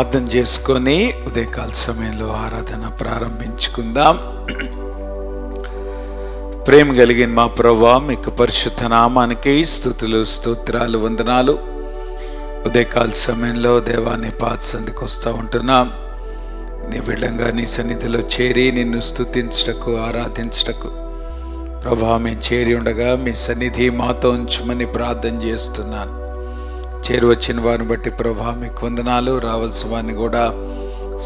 ప్రార్థన చేసుకొని ఉదయకాల సమయంలో ఆరాధన ప్రారంభించుకుందాం. ప్రేమ కలిగిన మా ప్రభువా, మీకు పరిశుద్ధ నామానికి స్తుతులు, స్తోత్రాలు, వందనాలు. ఉదయకాల సమయంలో దేవాన్ని పాద సన్నిధికి వస్తూ ఉంటున్నాం. నీ బిడ్డగా నీ సన్నిధిలో చేరి నిన్ను స్తుతించటకు, ఆరాధించటకు ప్రభువా మేము చేరి ఉండగా మీ సన్నిధి మాతో ఉంచమని ప్రార్థన చేస్తున్నాను. చేరి వచ్చిన వారిని బట్టి ప్రభువా మీకు వందనాలు. రావాల్సిన వారిని కూడా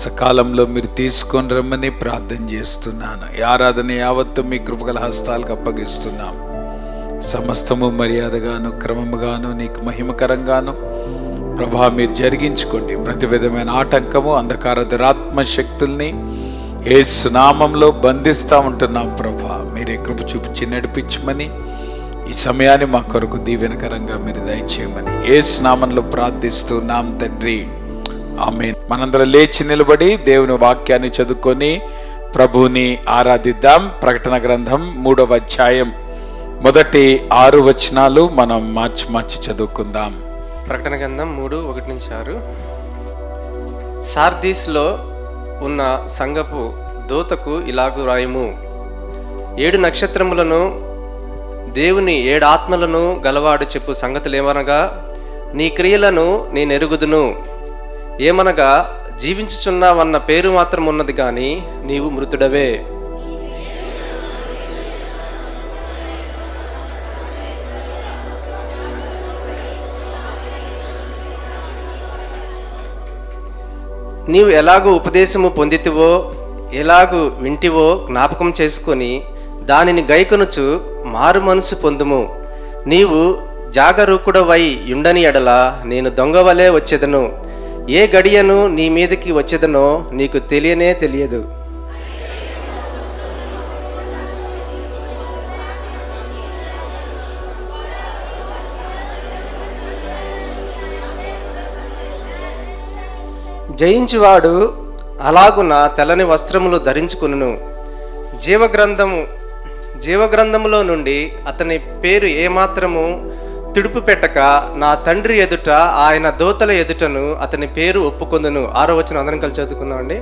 సకాలంలో మీరు తీసుకొని రమ్మని ప్రార్థన చేస్తున్నాను. ఈ ఆరాధన యావత్తు మీ కృపగల హస్తాలకు అప్పగిస్తున్నాం. సమస్తము మర్యాదగాను, క్రమముగాను, నీకు మహిమకరంగాను ప్రభువా మీరు జరిగించుకోండి. ప్రతి విధమైన ఆటంకము, అంధకార దురాత్మ శక్తుల్ని యేసు నామంలో బంధిస్తూ ఉంటున్నాం. ప్రభువా మీరే కృప చూపించి నడిపించమని, ఈ సమయాన్ని మా కొరకు దీవెనకరంగా మీరు దయచేయమని యేసు నామంలో ప్రార్థిస్తున్నాం తండ్రి, ఆమేన్. మనందరం లేచి నిలబడి దేవుని వాక్యాన్ని చదువుకొని ప్రభువుని ఆరాధిద్దాం. ప్రకటన గ్రంథం 3వ అధ్యాయం మొదటి 6 వచనాలు మనం మార్చి చదువుకుందాం. ప్రకటన గ్రంథం 3:1-6. సార్దీస్లో ఉన్న సంఘపు దూతకు ఇలాగు రాయము: 7 నక్షత్రములను దేవుని 7 ఆత్మలను గలవాడు చెప్పు సంగతులేమనగా, నీ క్రియలను నేనెరుగుదును. ఏమనగా, జీవించుచున్నావన్న పేరు మాత్రం ఉన్నది కానీ నీవు మృతుడవే. నీవు ఎలాగూ ఉపదేశము పొందితివో, ఎలాగూ వింటివో జ్ఞాపకం చేసుకొని దానిని గైకొనుచు మారు మనసు పొందుము. నీవు జాగరూకుడవై యుండని ఎడల నేను దొంగవలే వచ్చేదను. ఏ గడియను నీ మీదకి వచ్చేదనో నీకు తెలియనే తెలియదు. జయించువాడు అలాగున తెల్లని వస్త్రములు ధరించుకును. జీవగ్రంథములో నుండి అతని పేరు ఏమాత్రము తుడుపు పెట్టక నా తండ్రి ఎదుట ఆయన దూతల ఎదుటను అతని పేరు ఒప్పుకొందును. 6వ వచనం అందరం కలిసి చదువుకుందామండి.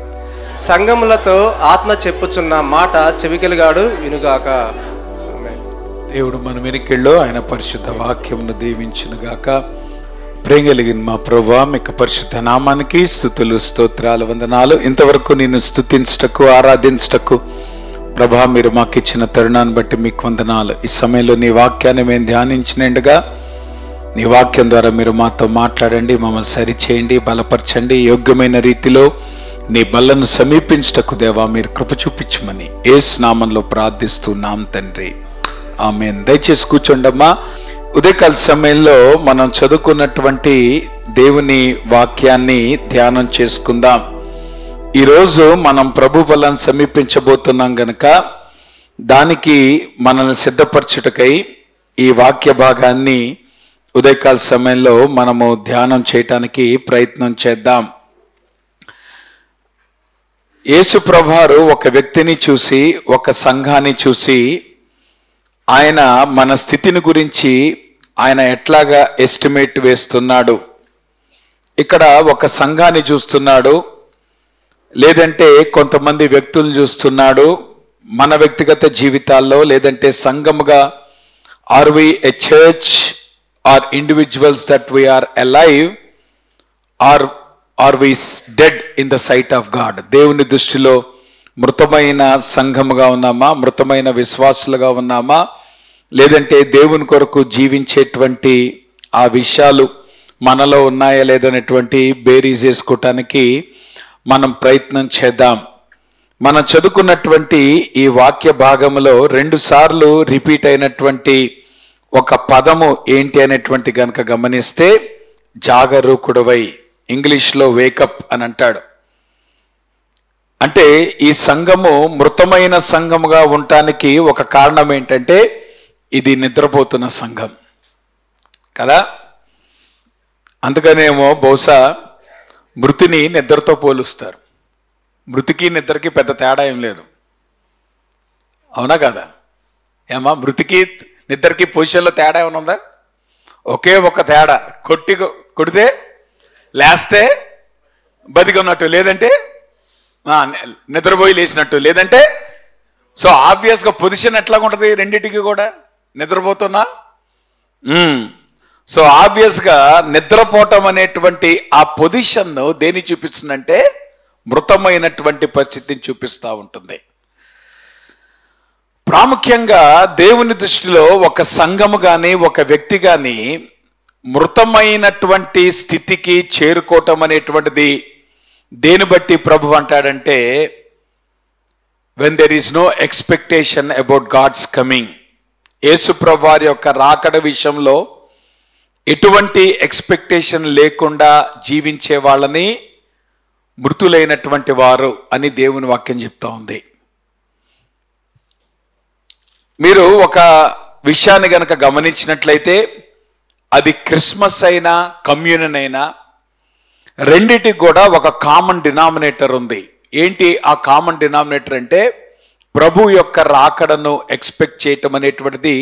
సంఘములతో ఆత్మ చెప్పుచున్న మాట చెవిగలిగాడు వినుగాక. దేవుడు మన వెనుకల్లో ఆయన పరిశుద్ధ వాక్యమును దీవించునుగాక. ప్రేమ కలిగిన మా ప్రభువా మీకు పరిశుద్ధ నామానికి స్తుతులు, స్తోత్రాలు, వందనాలు. ఇంతవరకు నేను స్తుతించటకు, ఆరాధించటకు ప్రభా మీరు మాకు ఇచ్చిన తరుణాన్ని బట్టి మీకు వందనాలు. ఈ సమయంలో నీ వాక్యాన్ని మేము ధ్యానించినట్టుగా నీ వాక్యం ద్వారా మీరు మాతో మాట్లాడండి, మమ్మల్ని సరిచేయండి, బలపరచండి. యోగ్యమైన రీతిలో నీ బల్లను సమీపించటకు దేవా మీరు కృప చూపించమని యేసు నామంలో ప్రార్థిస్తున్నాం తండ్రి, ఆమేన్. దయచేసి కూర్చోండమ్మా. ఉదయకాల సమయంలో మనం చదువుకున్నటువంటి దేవుని వాక్యాన్ని ధ్యానం చేసుకుందాం. ఈరోజు మనం ప్రభు బలను సమీపించబోతున్నాం గనక దానికి మనల్ని సిద్ధపరచుటకై ఈ వాక్య భాగాన్ని ఉదయకాల సమయంలో మనము ధ్యానం చేయటానికి ప్రయత్నం చేద్దాం. యేసు ప్రభువారు ఒక వ్యక్తిని చూసి, ఒక సంఘాన్ని చూసి ఆయన మన స్థితిని గురించి ఆయన ఎట్లాగా ఎస్టిమేట్ వేస్తున్నాడు. ఇక్కడ ఒక సంఘాన్ని చూస్తున్నాడు, లేదంటే కొంతమంది వ్యక్తులను చూస్తున్నాడు. మన వ్యక్తిగత జీవితాల్లో, లేదంటే సంఘముగా, or we a church or individuals that we are alive or we dead in the sight of God. దేవుని దృష్టిలో మృతమైన సంఘముగా ఉన్నామా, మృతమైన విశ్వాసులుగా ఉన్నామా, లేదంటే దేవుని కొరకు జీవించేటువంటి ఆ విషయాలు మనలో ఉన్నాయా లేదనేటువంటి బేరీజ్ వేసుకోవటానికి మనం ప్రయత్నం చేద్దాం. మనం చదువుకున్నటువంటి ఈ వాక్య భాగంలో 2 సార్లు రిపీట్ అయినటువంటి ఒక పదము ఏంటి అనేటువంటి గనుక గమనిస్తే, జాగరూకుడవై, ఇంగ్లీష్లో వేకప్ అని అంటాడు. అంటే ఈ సంఘము మృతమైన సంఘముగా ఉండటానికి ఒక కారణం ఏంటంటే ఇది నిద్రపోతున్న సంఘం కదా. అందుకనేమో బహుశా మృతిని నిద్రతో పోలుస్తారు. మృతికి నిద్రకి పెద్ద తేడా ఏం లేదు, అవునా కదా? ఏమా మృతికి నిద్రకి పొజిషన్లో తేడా ఏమైనా ఉందా? ఒకే ఒక తేడా, కొడితే లేస్తే బతికి ఉన్నట్టు, లేదంటే నిద్రపోయి లేచినట్టు, లేదంటే సో ఆబ్వియస్గా పొజిషన్ ఎట్లాగా ఉంటుంది రెండింటికి కూడా? నిద్రపోతున్నా. సో ఆబ్వియస్గా నిద్రపోవటం అనేటువంటి ఆ పొజిషన్ను దేన్ని చూపిస్తుందంటే మృతమైనటువంటి పరిస్థితిని చూపిస్తూ ఉంటుంది. ప్రాముఖ్యంగా దేవుని దృష్టిలో ఒక సంఘము కానీ ఒక వ్యక్తి కానీ మృతమైనటువంటి స్థితికి చేరుకోవటం అనేటువంటిది దేని బట్టి ప్రభు అంటాడంటే, when there is no expectation about God's coming. యేసు ప్రభు వారి యొక్క రాకడ విషయంలో ఎటువంటి ఎక్స్పెక్టేషన్ లేకుండా జీవించే వాళ్ళని మృతులైనటువంటి వారు అని దేవుని వాక్యం చెప్తా ఉంది. మీరు ఒక విషయాన్ని గనక గమనించినట్లయితే, అది క్రిస్మస్ అయినా కమ్యూనియన్ అయినా రెండిటికి కూడా ఒక కామన్ డినామినేటర్ ఉంది. ఏంటి ఆ కామన్ డినామినేటర్ అంటే, ప్రభు యొక్క రాకడను ఎక్స్పెక్ట్ చేయటం అనేటువంటిది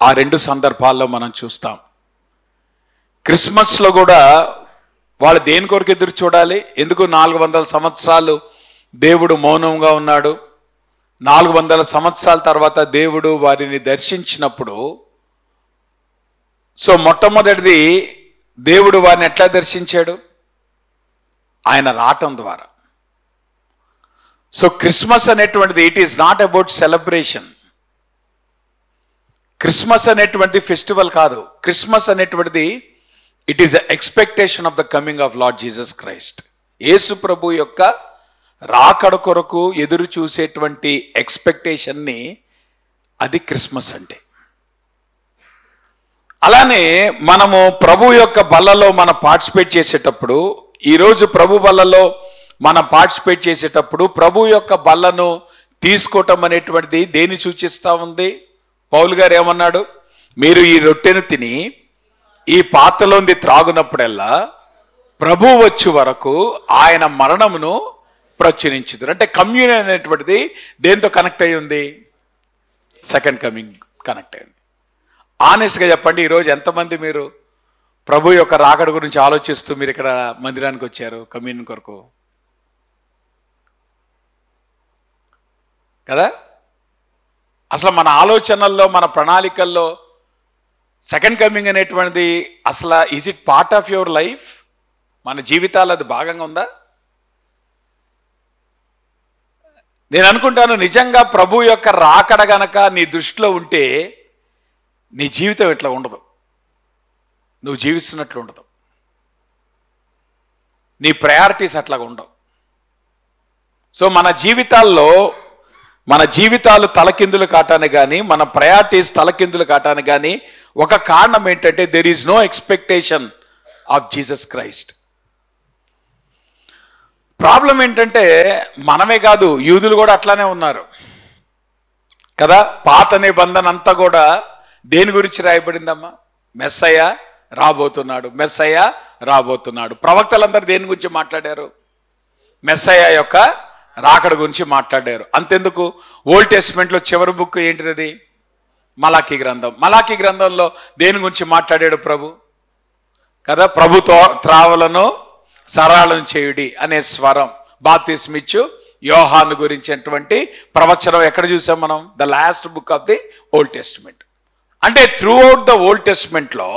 ఆ రెండు సందర్భాల్లో మనం చూస్తాం. క్రిస్మస్లో కూడా వాళ్ళు దేని కొరకు ఎదురు చూడాలి? ఎందుకు 400 సంవత్సరాలు దేవుడు మౌనంగా ఉన్నాడు? 400 సంవత్సరాల తర్వాత దేవుడు వారిని దర్శించినప్పుడు, సో మొట్టమొదటిది దేవుడు వారిని ఎట్లా దర్శించాడు? ఆయన రావటం ద్వారా. సో క్రిస్మస్ అనేటువంటిది it is not about celebration. Christmas అనేటువంటి ఫెస్టివల్ కాదు. క్రిస్మస్ అనేటువంటిది it is the expectation of the coming of Lord Jesus Christ. Yesu ప్రభు యొక్క రాకడ కొరకు ఎదురు చూసేటువంటి ఎక్స్పెక్టేషన్ని అది క్రిస్మస్ అంటే. అలానే మనము ప్రభు యొక్క బల్లలో మనం పార్టిసిపేట్ చేసేటప్పుడు, ఈరోజు ప్రభు బల్లలో మనం పార్టిసిపేట్ చేసేటప్పుడు ప్రభు యొక్క బల్లను తీసుకోవటం అనేటువంటిది దేన్ని సూచిస్తూ ఉంది? పౌలు గారు ఏమన్నాడు? మీరు ఈ రొట్టెను తిని ఈ పాత్రలోంది త్రాగునప్పుడల్లా ప్రభు వచ్చే వరకు ఆయన మరణమును ప్రచురించుదురు. అంటే కమ్యూనియన్ అనేటువంటిది దేంతో కనెక్ట్ అయి ఉంది? సెకండ్ కమింగ్ కనెక్ట్ అయింది. ఆనెస్ట్గా చెప్పండి, ఈరోజు ఎంతమంది మీరు ప్రభు యొక్క రాకడ గురించి ఆలోచిస్తూ మీరు ఇక్కడ మందిరానికి వచ్చారు కమ్యూనియన్ కొరకు? కదా? అసలు మన ఆలోచనల్లో, మన ప్రణాళికల్లో సెకండ్ కమింగ్ అనేటువంటిది అసలు is it part of your life? మన జీవితాలు అది భాగంగా ఉందా? నేను అనుకుంటాను నిజంగా ప్రభు యొక్క రాకడ గనక నీ దృష్టిలో ఉంటే నీ జీవితం ఇట్లా ఉండదు, నువ్వు జీవిస్తున్నట్లు ఉండదు, నీ ప్రయారిటీస్ అట్లాగా ఉండవు. సో మన జీవితాలు తలకిందులు కాటానికి కానీ, మన ప్రయారిటీస్ తలకిందులు కాటానికి కానీ ఒక కారణం ఏంటంటే there is no expectation of Jesus Christ. Problem ఏంటంటే మనమే కాదు, యూదులు కూడా అట్లానే ఉన్నారు కదా. పాత నిబంధన అంతా కూడా దేని గురించి రాయబడిందమ్మా? మెస్సయ్య రాబోతున్నాడు, మెస్సయ్య రాబోతున్నాడు. ప్రవక్తలందరూ దేని గురించి మాట్లాడారు? మెస్సయ్య యొక్క రాకడ గురించి మాట్లాడారు. అంతెందుకు, ఓల్డ్ టెస్ట్మెంట్లో చివరి బుక్ ఏంటిది? అది మలాకీ గ్రంథం. మలాకీ గ్రంథంలో దేని గురించి మాట్లాడాడు ప్రభు? కదా, ప్రభుతో త్రావలను సరళం చేయుడి అనే స్వరం, బాప్తిస్మిచ్చు యోహాను గురించినటువంటి ప్రవచనం ఎక్కడ చూసాం మనం? The last book of the old testament. అంటే త్రూ అవుట్ ద ఓల్డ్ టెస్ట్మెంట్లో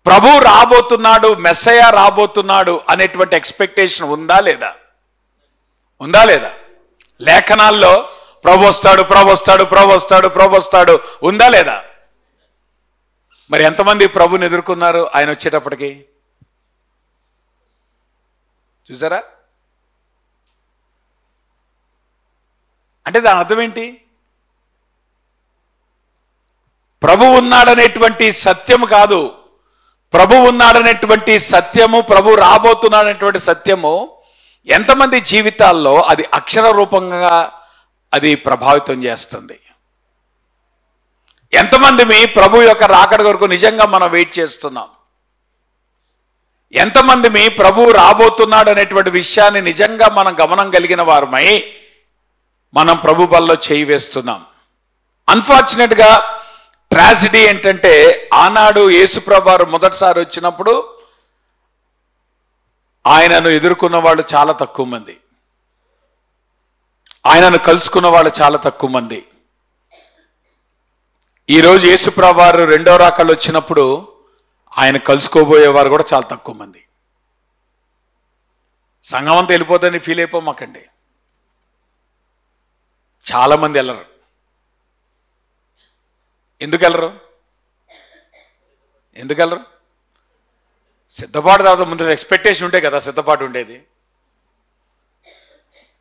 ప్రభు రాబోతున్నాడు, మెస్సయ్య రాబోతున్నాడు అనేటువంటి ఎక్స్పెక్టేషన్ ఉందా లేదా? ఉందా లేదా? లేఖనాల్లో ప్రభు వస్తాడు, ప్రభు వస్తాడు, ప్రభు వస్తాడు, ప్రభు వస్తాడు ఉందా లేదా? మరి ఎంతమంది ప్రభుని ఎదుర్కొన్నారు ఆయన వచ్చేటప్పటికి? చూసారా? అంటే దాని అర్థం ఏంటి? ప్రభు ఉన్నాడనేటువంటి సత్యము కాదు, ప్రభు ఉన్నాడనేటువంటి సత్యము, ప్రభు రాబోతున్నాడనేటువంటి సత్యము ఎంతమంది జీవితాల్లో అది అక్షర రూపంగా అది ప్రభావితం చేస్తుంది? ఎంతమంది మీ ప్రభు యొక్క రాకడ కొరకు నిజంగా మనం వెయిట్ చేస్తున్నాం? ఎంతమంది మీ ప్రభు రాబోతున్నాడు అనేటువంటి విషయాన్ని నిజంగా మనం గమనం కలిగిన వారమై మనం ప్రభు బల్లో చేయి వేస్తున్నాం? అన్ఫార్చునేట్గా ట్రాజిడీ ఏంటంటే, ఆనాడు యేసుప్రభు వారు మొదటిసారి వచ్చినప్పుడు ఆయనను ఎదుర్కొన్న వాళ్ళు చాలా తక్కువ మంది, ఆయనను కలుసుకున్న వాళ్ళు చాలా తక్కువ మంది. ఈరోజు యేసుప్రభువు వారు రెండో రాకళ్ళు వచ్చినప్పుడు ఆయన కలుసుకోబోయేవారు కూడా చాలా తక్కువ మంది. సంఘం అంతా వెళ్ళిపోతుందని ఫీల్ అయిపోమాకండి. చాలా మంది వెళ్ళరు. ఎందుకు వెళ్ళరు? సిద్ధపాటు తర్వాత ముందు ఎక్స్పెక్టేషన్ ఉంటే కదా సిద్ధపాటు ఉండేది.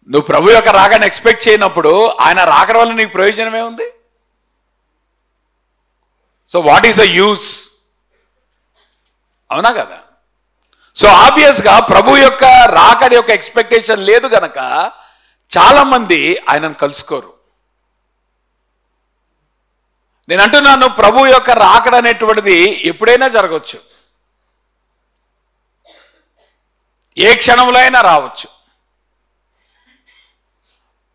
నువ్వు ప్రభు యొక్క రాకని ఎక్స్పెక్ట్ చేయనప్పుడు ఆయన రాకడం వల్ల నీకు ప్రయోజనమే ఉంది. So what is the use? అవునా కదా? సో ఆబ్వియస్గా ప్రభు యొక్క రాకడి యొక్క ఎక్స్పెక్టేషన్ లేదు గనక చాలా మంది ఆయనను కలుసుకోరు. నేను అంటున్నాను, ప్రభు యొక్క రాకడ అనేటువంటిది ఎప్పుడైనా జరగవచ్చు, ఏ క్షణంలో అయినా రావచ్చు.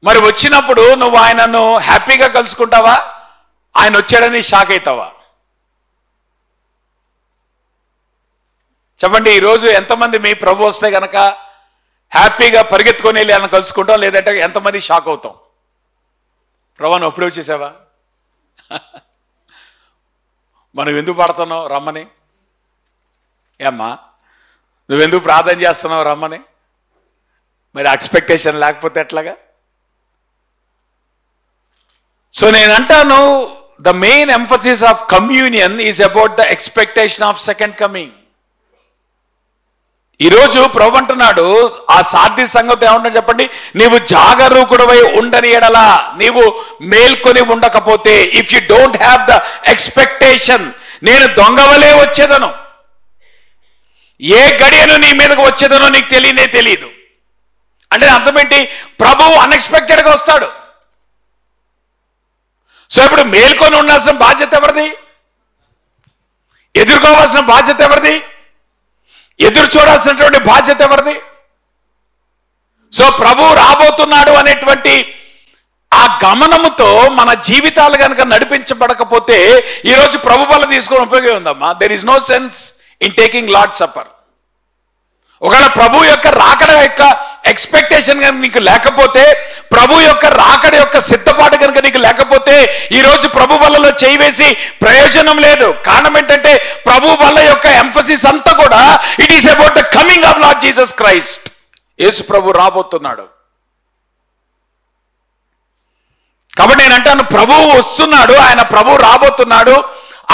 మరి వచ్చినప్పుడు నువ్వు ఆయనను హ్యాపీగా కలుసుకుంటావా? ఆయన వచ్చాడని షాక్ అవుతావా? చెప్పండి. ఈరోజు ఎంతమంది మీ ప్రభు వస్తే గనక హ్యాపీగా పరిగెత్తుకొని వెళ్ళి ఆయన కలుసుకుంటాం, లేదంటే ఎంతమంది షాక్ అవుతాం? ప్రభువును అప్పుడే వచ్చేసావా? మనం ఎందుకు పడుతున్నావు రమ్మని? ఏమ్మా నువ్వెందుకు ప్రార్థన చేస్తున్నావు రమ్మని? మరి ఎక్స్పెక్టేషన్ లేకపోతే ఎట్లాగా? సో నేను అంటాను, the main emphasis of communion is about the expectation of second coming. ఈరోజు ప్రభు అంటున్నాడు, ఆ సాధ్య సంగతి ఏమన్నా చెప్పండి, నీవు జాగరూకుడవై ఉండని ఎడలా, నీవు మేల్కొని ఉండకపోతే, if you don't have the expectation, నేను దొంగవలే వచ్చేదను, ఏ గడియను నీ మీదకు వచ్చేదనో నీకు తెలియదు. అంటే అర్థమేంటి? ప్రభువు అన్ఎక్స్పెక్టెడ్గా వస్తాడు. సో ఇప్పుడు మేల్కొని ఉండాల్సిన బాధ్యత ఎవరిది? ఎదుర్కోవాల్సిన బాధ్యత ఎవరిది? ఎదురు చూడాల్సినటువంటి బాధ్యత ఎవరిది? సో ప్రభువు రాబోతున్నాడు అనేటువంటి ఆ గమనముతో మన జీవితాలు కనుక నడిపించబడకపోతే ఈరోజు ప్రభు బల్ల తీసుకొని ఉపయోగం ఉందమ్మా. There is no sense in taking Lord supper. ఒకవేళ ప్రభు యొక్క రాకడ యొక్క ఎక్స్పెక్టేషన్ కనుక నీకు లేకపోతే, ప్రభు యొక్క రాకడ యొక్క సిద్ధపాటు కనుక నీకు లేకపోతే, ఈరోజు ప్రభు బల్లలో చేయి వేసి ప్రయోజనం లేదు. కారణం ఏంటంటే ప్రభు బల్ల యొక్క ఎంఫసిస్ అంతా కూడా it is about the coming of Lord Jesus Christ. Yesu ప్రభు రాబోతున్నాడు. కాబట్టి నేను అంటాను, ప్రభువు వస్తున్నాడు, ఆయన ప్రభు రాబోతున్నాడు.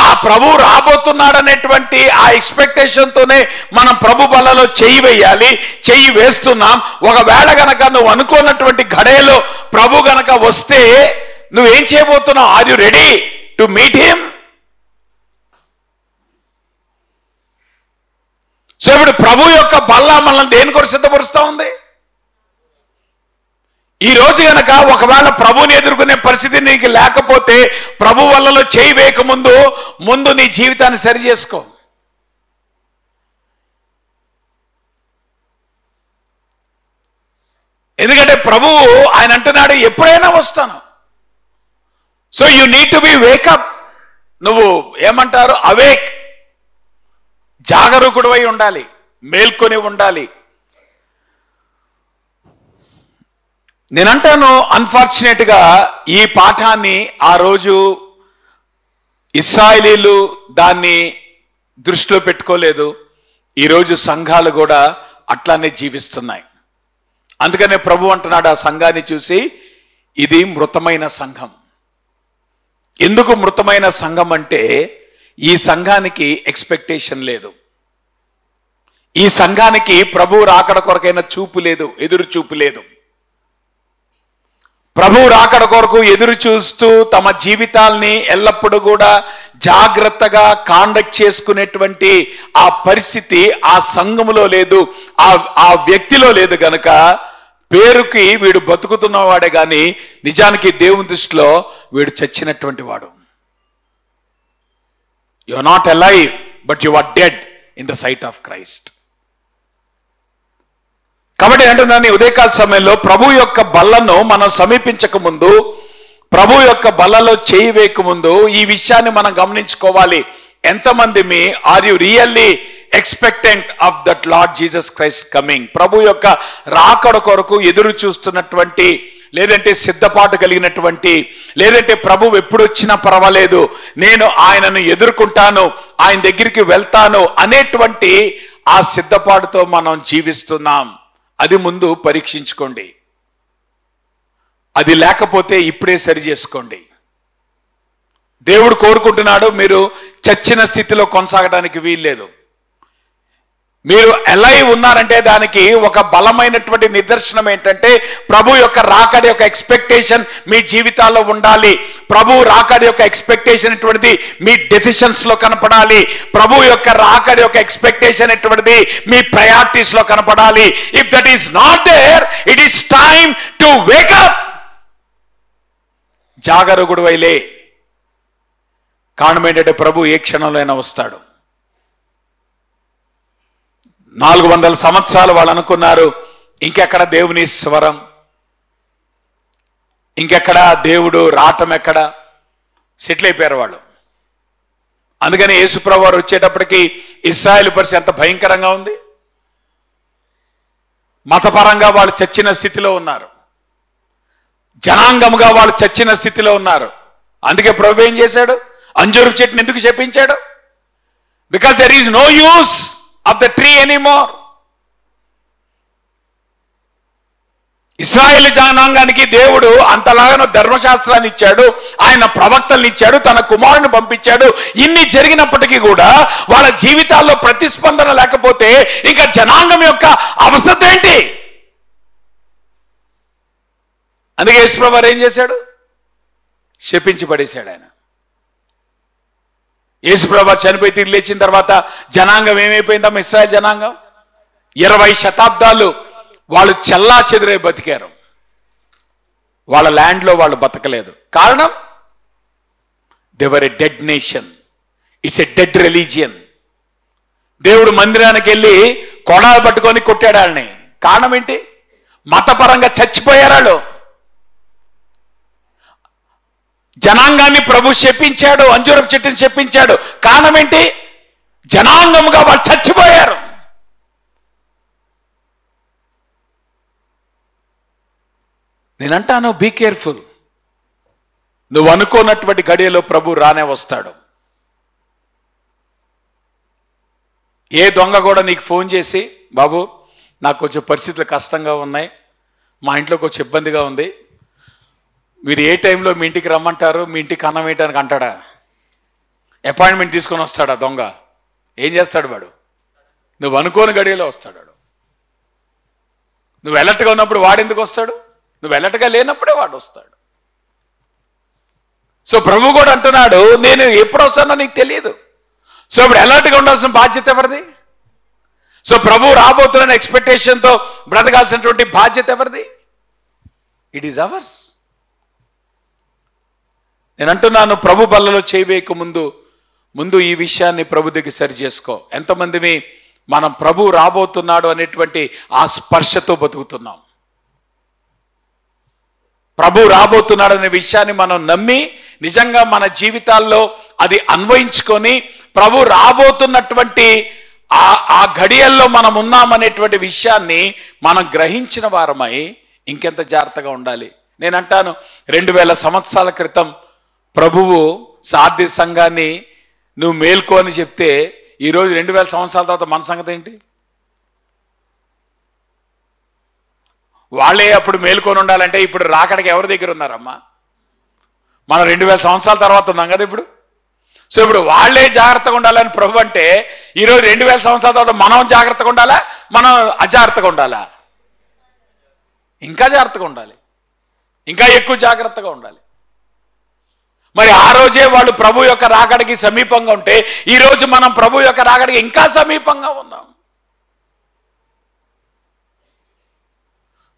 ఆ ప్రభు రాబోతున్నాడు అనేటువంటి ఆ ఎక్స్పెక్టేషన్తోనే మనం ప్రభు బల్లలో చెయ్యి వేయాలి. చెయ్యి వేస్తున్నాం. ఒకవేళ గనక నువ్వు అనుకున్నటువంటి ఘడియలో ప్రభు గనక వస్తే నువ్వేం చేయబోతున్నావు? Are you ready to meet him? So ఇప్పుడు ప్రభు యొక్క బల్ల మనల్ని దేని కొరకు సిద్ధపరుస్తూ ఉంది? ఈ రోజు గనక ఒకవేళ ప్రభుని ఎదుర్కొనే పరిస్థితి నీకు లేకపోతే, ప్రభు వల్లలో చేయి వేయక ముందు నీ జీవితాన్ని సరి చేసుకో. ఎందుకంటే ప్రభువు ఆయన అంటున్నాడు, ఎప్పుడైనా వస్తాను. So you need to be wake up. నువ్వు ఏమంటారు? అవేక్, జాగరూకుడవై ఉండాలి, మేల్కొని ఉండాలి. నేనంటాను, అన్ఫార్చునేట్గా ఈ పాఠాన్ని ఆ రోజు ఇశ్రాయేలీలు దాన్ని దృష్టిలో పెట్టుకోలేదు. ఈరోజు సంఘాలు కూడా అట్లానే జీవిస్తున్నాయి. అందుకనే ప్రభు అంటున్నాడు ఆ సంఘాన్ని చూసి, ఇది మృతమైన సంఘం. ఎందుకు మృతమైన సంఘం అంటే, ఈ సంఘానికి ఎక్స్పెక్టేషన్ లేదు. ఈ సంఘానికి ప్రభు రాకడ కొరకైన చూపు లేదు, ఎదురు చూపు లేదు. ప్రభు రాకడ కొరకు ఎదురు చూస్తూ తమ జీవితాల్ని ఎల్లప్పుడూ కూడా జాగ్రత్తగా కాండక్ట్ చేసుకునేటువంటి ఆ పరిస్థితి ఆ సంఘములో లేదు, ఆ వ్యక్తిలో లేదు. గనక పేరుకి వీడు బతుకుతున్నవాడే కానీ నిజానికి దేవుని దృష్టిలో వీడు చచ్చినటువంటి వాడు. You are not alive but you are dead in the sight of Christ. కాబట్టి అంటున్నాను, ఉదయకాల సమయంలో ప్రభు యొక్క బల్లను మనం సమీపించక ముందు, ప్రభు యొక్క బల్లలో చేయి వేయకముందు ఈ విషయాన్ని మనం గమనించుకోవాలి. ఎంతమంది are you really expectant of that Lord Jesus Christ coming. ప్రభు యొక్క రాకడ కొరకు ఎదురు చూస్తున్నటువంటి, లేదంటే సిద్ధపాటు కలిగినటువంటి, లేదంటే ప్రభు ఎప్పుడు వచ్చినా పర్వాలేదు, నేను ఆయనను ఎదుర్కొంటాను, ఆయన దగ్గరికి వెళ్తాను అనేటువంటి ఆ సిద్ధపాటుతో మనం జీవిస్తున్నాం. అది ముందు పరీక్షించుకోండి. అది లేకపోతే ఇప్పుడే సరి చేసుకోండి. దేవుడు కోరుకుంటున్నాడు మీరు చచ్చిన స్థితిలో కొనసాగడానికి వీల్లేదు. మీరు ఎలా ఉన్నారంటే దానికి ఒక బలమైనటువంటి నిదర్శనం ఏంటంటే ప్రభు యొక్క రాకడి యొక్క ఎక్స్పెక్టేషన్ మీ జీవితాల్లో ఉండాలి. ప్రభు రాకడి యొక్క ఎక్స్పెక్టేషన్ ఎటువంటిది మీ డెసిషన్స్ లో కనపడాలి. ప్రభు యొక్క రాకడి యొక్క ఎక్స్పెక్టేషన్ ఎటువంటిది మీ ప్రయారిటీస్ లో కనపడాలి. If that is not there, it is time to wake up. జాగరూకుడు వైలే. కారణం ఏంటంటే ప్రభు ఏ క్షణంలో అయినా వస్తాడు. 400 సంవత్సరాలు వాళ్ళు అనుకున్నారు ఇంకెక్కడ దేవుని స్వరం, ఇంకెక్కడ దేవుడు రావటం, ఎక్కడ సెటిల్ అయిపోయారు వాళ్ళు. అందుకని యేసుప్రభు వారు వచ్చేటప్పటికి ఇశ్రాయేలు పరిస్థితి ఎంత భయంకరంగా ఉంది. మతపరంగా వాళ్ళు చచ్చిన స్థితిలో ఉన్నారు, జనాంగముగా వాళ్ళు చచ్చిన స్థితిలో ఉన్నారు. అందుకే ప్రభు ఏం చేశాడు? అంజూరు చెట్టుని ఎందుకు చెప్పించాడు? Because there is no use of the tree anymore. ఇశ్రాయేలు జనాంగానికి దేవుడు అంతలాగా ధర్మశాస్త్రాన్ని ఇచ్చాడు, ఆయన ప్రవక్తల్ని ఇచ్చాడు, తన కుమారుని పంపించాడు. ఇన్ని జరిగినప్పటికీ కూడా వాళ్ళ జీవితాల్లో ప్రతిస్పందన లేకపోతే ఇంకా జనాంగం యొక్క అవసరం ఏంటి? అందుకే యేసుప్రభు ఏం చేశాడు? శపించి పడేశాడు ఆయన. యేసుప్రభు చనిపోయి తిరిగి లేచిన తర్వాత జనాంగం ఏమైపోయిందమ్మా? ఇశ్రాయేల్ జనాంగం 20 శతాబ్దాలు వాళ్ళు చెల్లా చెదిరే బతికారు. వాళ్ళ ల్యాండ్లో వాళ్ళు బతకలేదు. కారణం they were a dead nation. It's a dead religion. దేవుడు మందిరానికి వెళ్ళి కొడాలు పట్టుకొని కొట్టాడు వాళ్ళని. కారణం ఏంటి? మతపరంగా చచ్చిపోయారు వాళ్ళు. జనాంగాన్ని ప్రభు శపించాడు, అంజూరపు చెట్టుని శపించాడు. కారణం ఏంటి? జనాంగముగా వాళ్ళు చచ్చిపోయారు. నేనంటాను బీ కేర్ఫుల్. నువ్వు అనుకోనటువంటి గడియలో ప్రభు రానే వస్తాడు. ఏ దొంగ కూడా నీకు ఫోన్ చేసి, బాబు నాకు కొంచెం పరిస్థితులు కష్టంగా ఉన్నాయి, మా ఇంట్లో కొంచెం ఇబ్బందిగా ఉంది, మీరు ఏ టైంలో మీ ఇంటికి రమ్మంటారు, మీ ఇంటికి అన్నం వేయటానికి అంటాడా? అపాయింట్మెంట్ తీసుకొని వస్తాడా దొంగ? ఏం చేస్తాడు వాడు? నువ్వు అనుకోని గడియలో వస్తాడు వాడు. నువ్వు అలర్ట్గా ఉన్నప్పుడు వాడు ఎందుకు వస్తాడు? నువ్వు అలర్ట్గా లేనప్పుడే వాడు వస్తాడు. సో ప్రభు కూడా అంటున్నాడు, నేను ఎప్పుడు వస్తానో నీకు తెలియదు. సో ఇప్పుడు అలర్ట్గా ఉండాల్సిన బాధ్యత ఎవరిది? సో ప్రభు రాబోతున్న ఎక్స్పెక్టేషన్తో బ్రతకాల్సినటువంటి బాధ్యత ఎవరిది? It is ours. నేను అంటున్నాను, ప్రభు బల్లలో చేయవేయక ముందు ఈ విషయాన్ని ప్రభు దగ్గర సరి చేసుకో. ఎంతమందిని మనం ప్రభు రాబోతున్నాడు అనేటువంటి ఆ స్పర్శతో బతుకుతున్నాం. ప్రభు రాబోతున్నాడు అనే విషయాన్ని మనం నమ్మి నిజంగా మన జీవితాల్లో అది అన్వయించుకొని ప్రభు రాబోతున్నటువంటి ఆ గడియల్లో మనం ఉన్నామనేటువంటి విషయాన్ని మనం గ్రహించిన వారమై ఇంకెంత జాగ్రత్తగా ఉండాలి. నేను అంటాను, 2000 సంవత్సరాల క్రితం ప్రభువు సాధ్య సంఘాన్ని నువ్వు మేల్కో అని చెప్తే ఈరోజు 2000 సంవత్సరాల తర్వాత మన సంగతి ఏంటి? వాళ్ళే అప్పుడు మేల్కొని ఉండాలంటే ఇప్పుడు రాకడికి ఎవరి దగ్గర ఉన్నారమ్మా? మనం 2000 సంవత్సరాల తర్వాత ఉన్నాం కదా ఇప్పుడు. సో ఇప్పుడు వాళ్ళే జాగ్రత్తగా ఉండాలని ప్రభు అంటే ఈరోజు 2000 సంవత్సరాల తర్వాత మనం జాగ్రత్తగా ఉండాలా, మనం అజాగ్రత్తగా ఉండాలా? ఇంకా జాగ్రత్తగా ఉండాలి, ఇంకా ఎక్కువ జాగ్రత్తగా ఉండాలి. మరి ఆ రోజే వాళ్ళు ప్రభు యొక్క రాకడికి సమీపంగా ఉంటే ఈరోజు మనం ప్రభు యొక్క రాకడికి ఇంకా సమీపంగా ఉన్నాం.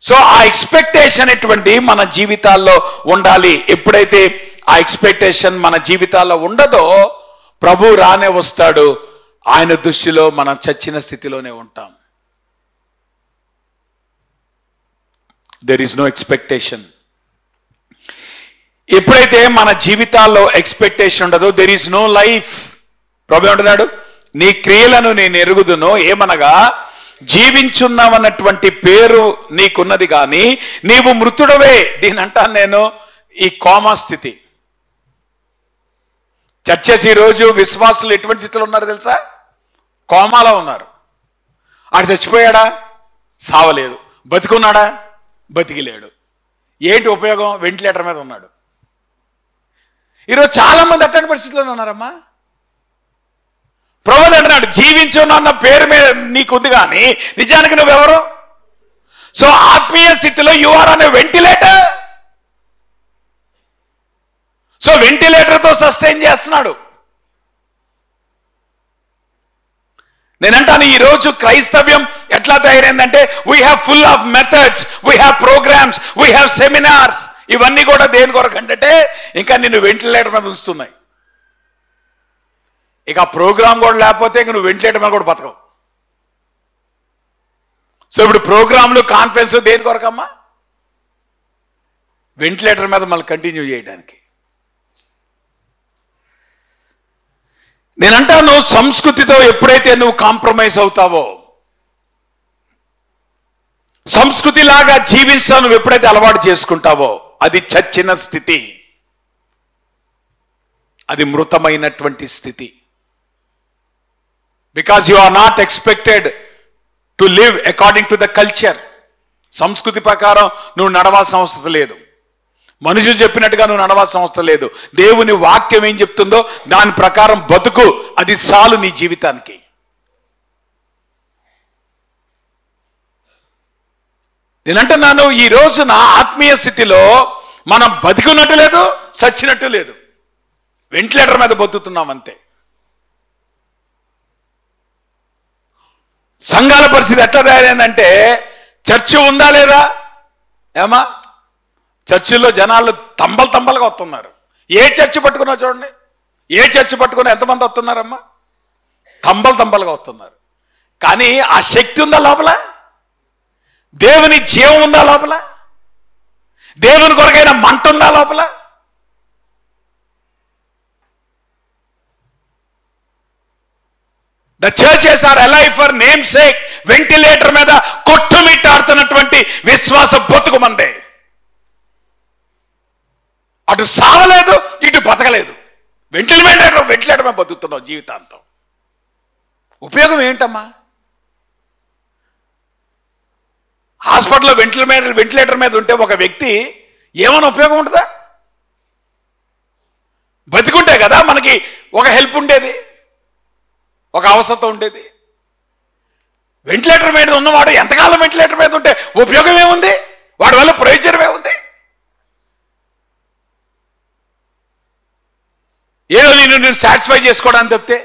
సో ఆ ఎక్స్పెక్టేషన్ ఎటువంటి మన జీవితాల్లో ఉండాలి. ఎప్పుడైతే ఆ ఎక్స్పెక్టేషన్ మన జీవితాల్లో ఉండదో ప్రభు రానే వస్తాడు. ఆయన దృష్టిలో మనం చచ్చిన స్థితిలోనే ఉంటాం. There is no expectation. ఎప్పుడైతే మన జీవితాల్లో ఎక్స్పెక్టేషన్ ఉండదో దెర్ ఈజ్ నో లైఫ్. ప్రభు అంటున్నాడు, నీ క్రియలను నేను ఎరుగుదును, ఏమనగా జీవించున్నావన్నటువంటి పేరు నీకున్నది కానీ నీవు మృతుడవే. దీని అంటాను నేను ఈ కోమా స్థితి. చర్చస్ ఈరోజు విశ్వాసులు ఎటువంటి స్థితిలో ఉన్నారు తెలుసా? కోమాలో ఉన్నారు. ఆడు చచ్చిపోయాడా? సావలేదు. బతికున్నాడా? బతికిలేడు. ఏంటి ఉపయోగం? వెంటిలేటర్ మీద ఉన్నాడు. ఈరోజు చాలా మంది అట్లాంటి పరిస్థితుల్లో ఉన్నారమ్మా. ప్రభువు అంటున్నాడు, జీవించున్న పేరు మీద నీకుంది కానీ నిజానికి నువ్వెవరు? సో ఆత్మీయ స్థితిలో యు ఆర్ అనే వెంటిలేటర్. సో వెంటిలేటర్తో సస్టైన్ చేస్తున్నాడు. నేనంటాను ఈరోజు క్రైస్తవ్యం ఎట్లా తయారైందంటే we have full of methods, we have programs, we have seminars. ఇవన్నీ కూడా దేని కొరకు అంటే ఇంకా నిన్ను వెంటిలేటర్ మీద ఉంచుతున్నాయి. ఇక ప్రోగ్రామ్ కూడా లేకపోతే ఇంక నువ్వు వెంటిలేటర్ మీద కూడా బతకవు. సో ఇప్పుడు ప్రోగ్రాంలు కాన్ఫరెన్స్ దేని కొరకమ్మా? వెంటిలేటర్ మీద మళ్ళీ కంటిన్యూ చేయడానికి. నేనంటాను సంస్కృతితో ఎప్పుడైతే నువ్వు కాంప్రమైజ్ అవుతావో, సంస్కృతిలాగా జీవించావు నువ్వు ఎప్పుడైతే అలవాటు చేసుకుంటావో అది చచ్చిన స్థితి, అది మృతమైనటువంటి స్థితి. Because you are not expected to live according to the culture. సంస్కృతి ప్రకారం నువ్వు నడవాల్సిన అవసరం లేదు. మనుషులు చెప్పినట్టుగా నువ్వు నడవాల్సిన అవసరం లేదు. దేవుని వాక్యం ఏం చెప్తుందో దాని ప్రకారం బతుకు, అది చాలు నీ జీవితానికి. నేనంటున్నాను ఈ రోజున ఆత్మీయ స్థితిలో మనం బతికున్నట్టు లేదు, చచ్చినట్టు లేదు. వెంటిలేటర్ మీద బతుకుతున్నాం అంతే. సంఘాల పరిస్థితి ఎట్లా తయారైందంటే చర్చి ఉందా లేదా? ఏమా చర్చిల్లో జనాలు తంబలుగా వస్తున్నారు. ఏ చర్చి పట్టుకున్నా చూడండి, ఏ చర్చి పట్టుకున్నా ఎంతమంది వస్తున్నారమ్మా? తంబలుగా వస్తున్నారు. కానీ ఆ శక్తి ఉందా లోపల? దేవుని జీవం ఉందా లోపల? దేవుని కొరకైన మంట ఉందా లోపల? The churches are alive for name sake. Ventilator మీద కొట్టుమిట్టాడుతున్నటువంటి విశ్వాస బతుకు మందే. అటు సావలేదు, ఇటు బతకలేదు. వెంటిలేటర్ మీద బతుకుతున్నావు జీవితాంతం. ఉపయోగం ఏంటమ్మా? హాస్పిటల్లో వెంటిలేటర్ మీద ఉంటే ఒక వ్యక్తి ఏమైనా ఉపయోగం ఉంటుందా? బతికుంటే కదా మనకి ఒక హెల్ప్ ఉండేది, ఒక అవసరం ఉండేది. వెంటిలేటర్ మీద ఉన్నవాడు ఎంతకాలం వెంటిలేటర్ మీద ఉంటే ఉపయోగం ఏముంది? వాడి వల్ల ప్రయోజనం ఏముంది? ఏదో నేను సాటిస్ఫై చేసుకోవడానికి తప్పితే.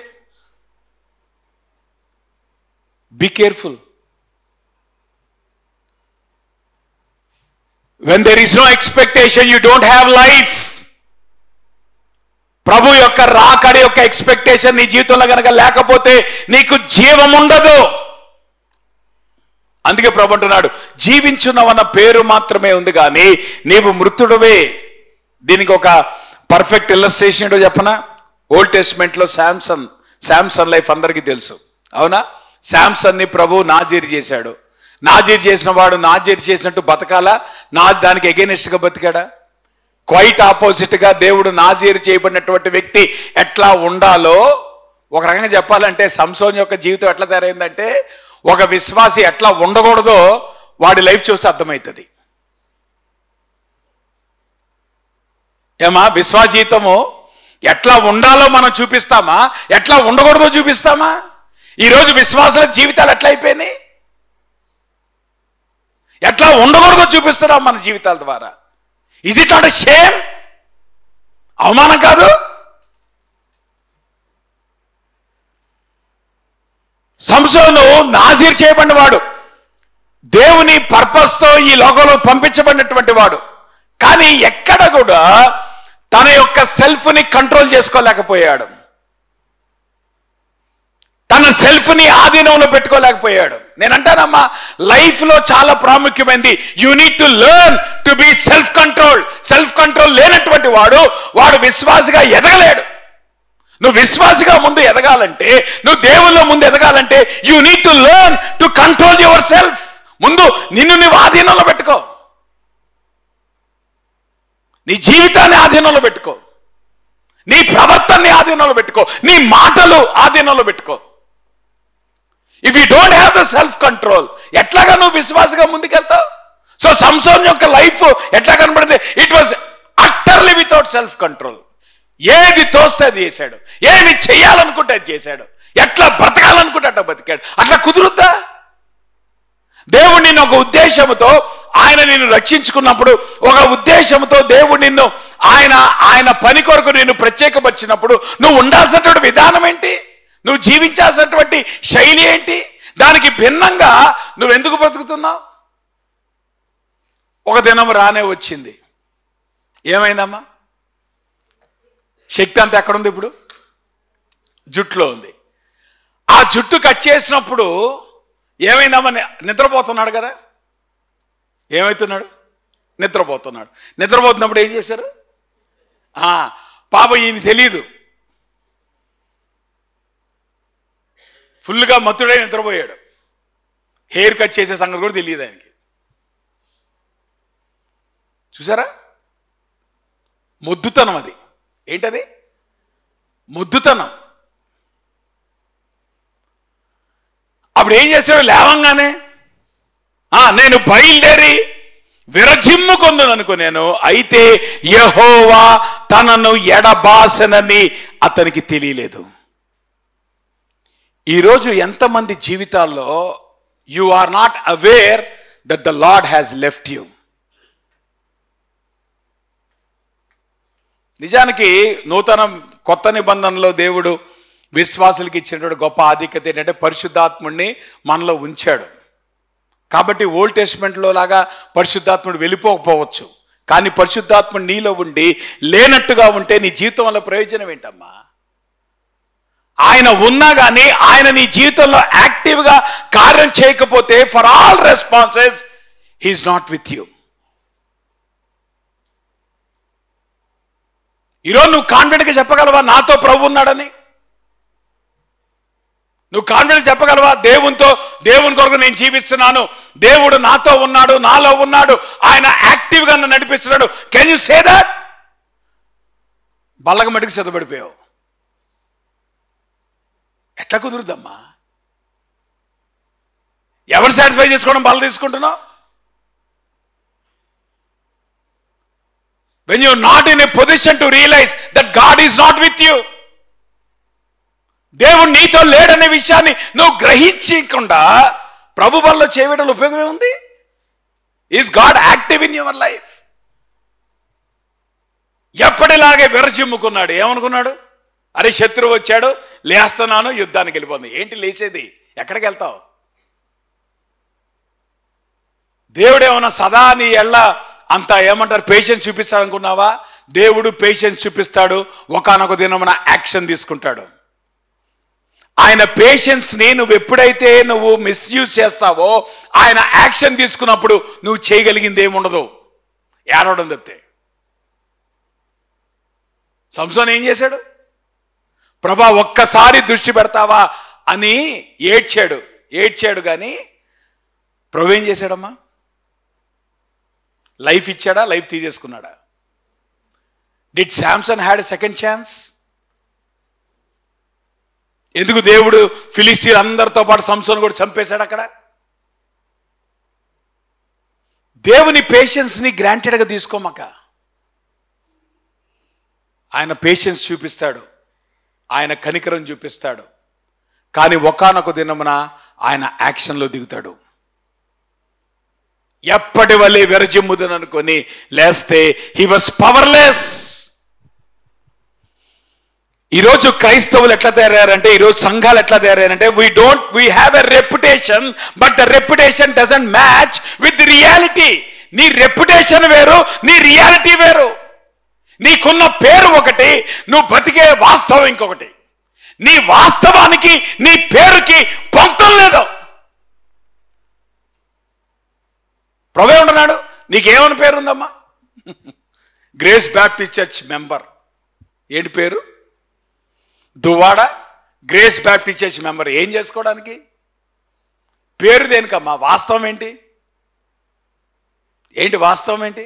Be careful. When there is no expectation you don't have life. ప్రభు యొక్క రాకడ యొక్క ఎక్స్పెక్టేషన్ నీ జీవితంలో కనుక లేకపోతే నీకు జీవం ఉండదు. అందుకే ప్రభు అంటున్నాడు, జీవించున్నవన్న పేరు మాత్రమే ఉంది కానీ నీవు మృతుడువే. దీనికి ఒక పర్ఫెక్ట్ ఇల్లస్ట్రేషన్ ఏంటో చెప్పనా? ఓల్డ్ టెస్ట్మెంట్ లో శాంసన్ లైఫ్ అందరికీ తెలుసు, అవునా? శాంసన్ ని ప్రభు నాజీర్ చేశాడు. నాజీర్ చేసిన వాడు నాజీర్ చేసినట్టు బతకాలా? దానికి ఎగెనిస్ట్ గా బతికాడా? క్వైట్ ఆపోజిట్ గా దేవుడు నాజీర్ చేయబడినటువంటి వ్యక్తి ఎట్లా ఉండాలో, ఒక రకంగా చెప్పాలంటే సంసోన్ యొక్క జీవితం ఎట్లా తయారైందంటే ఒక విశ్వాసి ఎట్లా ఉండకూడదో వాడి లైఫ్ చూస్తే అర్థమవుతుంది. ఏమా విశ్వాస జీవితము ఎట్లా ఉండాలో మనం చూపిస్తామా, ఎట్లా ఉండకూడదో చూపిస్తామా? ఈరోజు విశ్వాసుల జీవితాలు ఎట్లా అయిపోయినాయి? ఎట్లా ఉండకూడదో చూపిస్తున్నాం మన జీవితాల ద్వారా. Is it not a shame? అవమానం కాదు? సంసోను నాజీర్ చేయబడిన వాడు, దేవుని పర్పస్ తో ఈ లోకంలో పంపించబడినటువంటి వాడు. కానీ ఎక్కడ కూడా తన యొక్క సెల్ఫ్ ని కంట్రోల్ చేసుకోలేకపోయాడు, తన సెల్ఫ్ ని ఆధీనంలో పెట్టుకోలేకపోయాడు. నేనంటానమ్మా, లైఫ్ లో చాలా ప్రాముఖ్యమైనది you need to learn to be self control. Self control లేనటువంటి వాడు విశ్వాసిగా ఎదగలేడు. నువ్వు విశ్వాసిగా ముందు ఎదగాలంటే, నువ్వు దేవుల్లో ముందు ఎదగాలంటే you need to learn to control yourself. ముందు నిన్ను నువ్వు ఆధీనంలో పెట్టుకో, నీ జీవితాన్ని ఆధీనంలో పెట్టుకో, నీ ప్రవర్తనని ఆధీనంలో పెట్టుకో, నీ మాటలు ఆధీనంలో పెట్టుకో. If you don't have the self control, ఎట్లాగా నువ్వు విశ్వాసగా ముందుకెళ్తావు? సో సంసోన్ యొక్క లైఫ్ ఎట్లా కనబడింది? It was utterly without self control. ఏది తోస్తే అది చేశాడు, ఏమి చెయ్యాలనుకుంటే అది చేశాడు, ఎట్లా బ్రతకాలనుకుంటే అట్లా బతికాడు. అట్లా కుదురుద్దా? దేవుడు నిన్ను ఒక ఉద్దేశంతో, ఆయన నిన్ను రక్షించుకున్నప్పుడు ఒక ఉద్దేశంతో దేవుడు నిన్ను ఆయన పని కొరకు నిన్ను ప్రత్యేకపరిచినప్పుడు నువ్వు ఉండాల్సినటువంటి విధానం ఏంటి, నువ్వు జీవించాల్సినటువంటి శైలి ఏంటి, దానికి భిన్నంగా నువ్వు ఎందుకు బ్రతుకుతున్నావు? ఒక దినం రానే వచ్చింది. ఏమైందమ్మా? శక్తి అంతా ఎక్కడుంది? ఇప్పుడు జుట్టులో ఉంది. ఆ జుట్టు కట్ చేసినప్పుడు ఏమైందమ్మా? నిద్రపోతున్నాడు కదా. ఏమవుతున్నాడు? నిద్రపోతున్నాడు. నిద్రపోతున్నప్పుడు ఏం చేశారు? పాపం ఈయన తెలీదు, ఫుల్గా మత్తుడై నిద్రపోయాడు. హెయిర్ కట్ చేసే సంగతి కూడా తెలియదు ఆయనకి. చూసారా? మొద్దుతనం. అది ఏంటది? మొద్దుతనం. అప్పుడు ఏం చేశాడు? లేవంగానే నేను బయలుదేరి విరజిమ్ముకొందును అనుకున్నాను, అయితే యెహోవా తనను ఎడబాసనని అతనికి తెలియలేదు. ఈరోజు ఎంతమంది జీవితాల్లో you are not aware that the Lord has left you. నిజానికి కొత్త నిబంధనలో దేవుడు విశ్వాసులకి ఇచ్చినటువంటి గొప్ప ఆధిక్యత ఏంటంటే పరిశుద్ధాత్ముడిని మనలో ఉంచాడు. కాబట్టి ఓల్డ్ టెస్ట్మెంట్లో లాగా పరిశుద్ధాత్ముడు వెళ్ళిపోకపోవచ్చు, కానీ పరిశుద్ధాత్ముడు నీలో ఉండి లేనట్టుగా ఉంటే నీ జీవితం వల్ల ప్రయోజనం ఏంటమ్మా? ఆయన ఉన్నా కానీ ఆయన నీ జీవితంలో యాక్టివ్గా కార్యం చేయకపోతే for all responses he is not with you. ఈరోజు నువ్వు కాన్ఫిడెంట్గా చెప్పగలవా నాతో ప్రభు ఉన్నాడని? నువ్వు కాన్ఫిడెంట్ చెప్పగలవా దేవుని కొరకు నేను జీవిస్తున్నాను, దేవుడు నాతో ఉన్నాడు, నాలో ఉన్నాడు, ఆయన యాక్టివ్గా నన్ను నడిపిస్తున్నాడు? Can you say that? బల్లక మటుకు సిద్ధపడిపోయావు. ఎట్లా కుదురుద్దమ్మా? ఎవరు సాటిస్ఫై చేసుకోవడం బల్ల తీసుకుంటున్నావు? when you are not in a position to realize that God is not with you, దేవుడు నీతో లేడనే విషయాన్ని నువ్వు గ్రహించకుండా ప్రభు బల్లో చేయడం ఉపయోగమే ఉంది? Is God active in your life? ఎప్పటిలాగే విరజిమ్ముకున్నాడు. ఏమనుకున్నాడు? అరే శత్రువు వచ్చాడు, లేస్తున్నాను, యుద్ధానికి వెళ్ళిపోతుంది. ఏంటి లేచేది? ఎక్కడికి వెళ్తావు? దేవుడేమన్నా సదా నీ ఎళ్ళ అంత ఏమంటారు పేషెన్స్ చూపిస్తాడనుకున్నావా? దేవుడు పేషెన్స్ చూపిస్తాడు, ఒకానొక దినమున యాక్షన్ తీసుకుంటాడు. ఆయన పేషెన్స్ని నువ్వు ఎప్పుడైతే నువ్వు మిస్యూజ్ చేస్తావో ఆయన యాక్షన్ తీసుకున్నప్పుడు నువ్వు చేయగలిగింది ఏముండదు, ఏడవడం తప్పితే. సంసోన్ ఏం చేశాడు? ప్రభా ఒక్కసారి దృష్టి పెడతావా అని ఏడ్చాడు కానీ ప్రభు ఏం చేశాడమ్మా? లైఫ్ ఇచ్చాడా? లైఫ్ తీసేసుకున్నాడా? Did Samson had a second chance? ఎందుకు దేవుడు ఫిలిస్తీన్ అందరితో పాటు సంసోను కూడా చంపేశాడు అక్కడ? దేవుని పేషెన్స్ని గ్రాంటెడ్గా తీసుకోమాక. ఆయన పేషెన్స్ చూపిస్తాడు, ఆయన కనికరం చూపిస్తాడు, కానీ ఒకానొక దినమున ఆయన యాక్షన్లో దిగుతాడు. ఎప్పటి వల్లే విరజిమ్ముదని అనుకొని లేస్తే హీ వాస్ పవర్లెస్. ఈరోజు క్రైస్తవులు ఎట్లా తయారయ్యారంటే, ఈరోజు సంఘాలు ఎట్లా తయారయ్యారంటే, we have a reputation but the reputation doesn't match with the reality. నీ రెప్యుటేషన్ వేరు, నీ రియాలిటీ వేరు. నీకున్న పేరు ఒకటి, నువ్వు బతికే వాస్తవం ఇంకొకటి. నీ వాస్తవానికి నీ పేరుకి పొంతం లేదు. ప్రభు ఉంటున్నాడు, నీకేమని పేరు ఉందమ్మా? Grace Baptist church member. ఏంటి పేరు? Duvvada grace Baptist church member. ఏం చేసుకోవడానికి? పేరు దేనికమ్మా? వాస్తవం ఏంటి? వాస్తవం ఏంటి?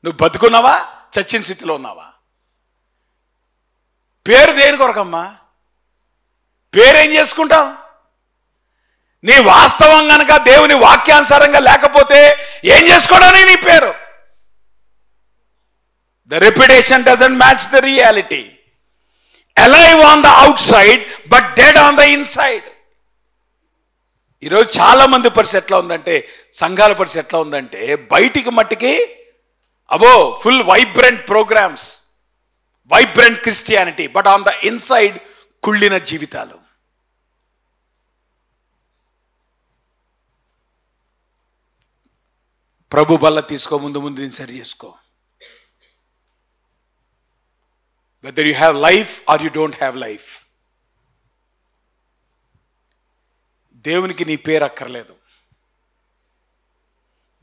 నువ్వు బతుకున్నావా, చచ్చిన స్థితిలో ఉన్నావా? పేరు దేని కొరకమ్మా? పేరేం చేసుకుంటావు? నీ వాస్తవం గనక దేవుని వాక్యానుసారంగా లేకపోతే ఏం చేసుకోవడానికి నీ పేరు? The reputation doesn't match the reality. Alive on the outside but dead on the inside. ఈరోజు చాలా మంది పరిస్థితి ఎట్లా ఉందంటే, సంఘాల పరిస్థితి ఎట్లా ఉందంటే, బయటికి మట్టికి full vibrant programs, vibrant Christianity, but on the inside కుళ్ళిన జీవితాలు. ప్రభు బల్ల తీసుకో, ముందు దీన్ని సరి చేసుకో. Whether you have life or you don't have life. దేవునికి నీ పేరు అక్కర్లేదు,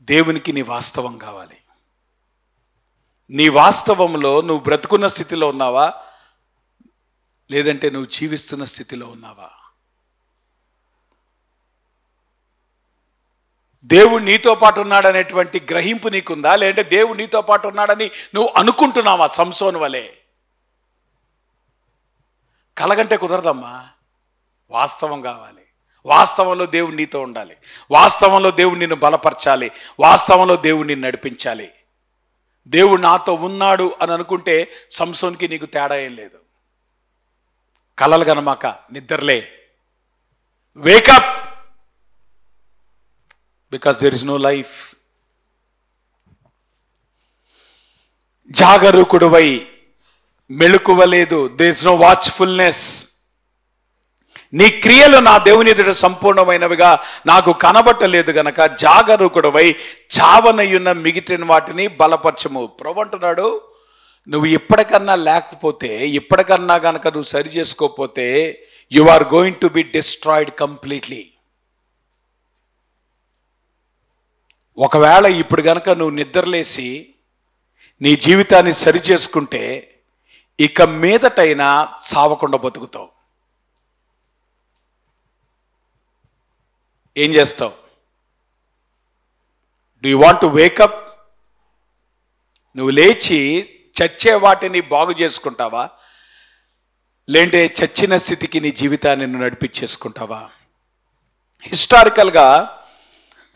దేవునికి నీ వాస్తవం కావాలి. నీ వాస్తవంలో నువ్వు బ్రతుకున్న స్థితిలో ఉన్నావా, లేదంటే నువ్వు జీవిస్తున్న స్థితిలో ఉన్నావా? దేవుడు నీతో పాటు ఉన్నాడనేటువంటి గ్రహింపు నీకుందా, లేదంటే దేవుడు నీతో పాటు ఉన్నాడని నువ్వు అనుకుంటున్నావా? సంసోను వలె. కలగంటే కుదరదమ్మా, వాస్తవం కావాలి. వాస్తవంలో దేవుడు నీతో ఉండాలి, వాస్తవంలో దేవుడు నిన్ను బలపరచాలి, వాస్తవంలో దేవుడు నిన్ను నడిపించాలి. దేవుడు నాతో ఉన్నాడు అని అనుకుంటే సంసోన్కి నీకు తేడా ఏం లేదు. కలలు కనమాక, నిద్రలే, wake up, because there is no life. జాగరూకుడువై మెళుకువలేదు, దేర్ ఇస్ నో వాచ్ఫుల్నెస్. నీ క్రియలు నా దేవుని ఎదుట సంపూర్ణమైనవిగా నాకు కనబట్టలేదు గనక జాగరూకుడవై చావనయ్యున్న మిగిటిన వాటిని బలపరచము. ప్రభు అంటున్నాడు, నువ్వు ఇప్పటికన్నా లేకపోతే, ఇప్పటికన్నా గనక నువ్వు సరి చేసుకోకపోతే, you are going to be destroyed completely. ఒకవేళ ఇప్పుడు గనక నువ్వు నిద్రలేసి నీ జీవితాన్ని సరి చేసుకుంటే ఇక మీదటైనా చావకుండా బతుకుతావు. ఏం చేస్తావు? Do you want to wake up? నువ్వు లేచి చచ్చే వాటిని బాగు చేసుకుంటావా, లేంటే చచ్చిన స్థితికి నీ జీవితాన్ని నువ్వు నడిపించేసుకుంటావా? హిస్టారికల్గా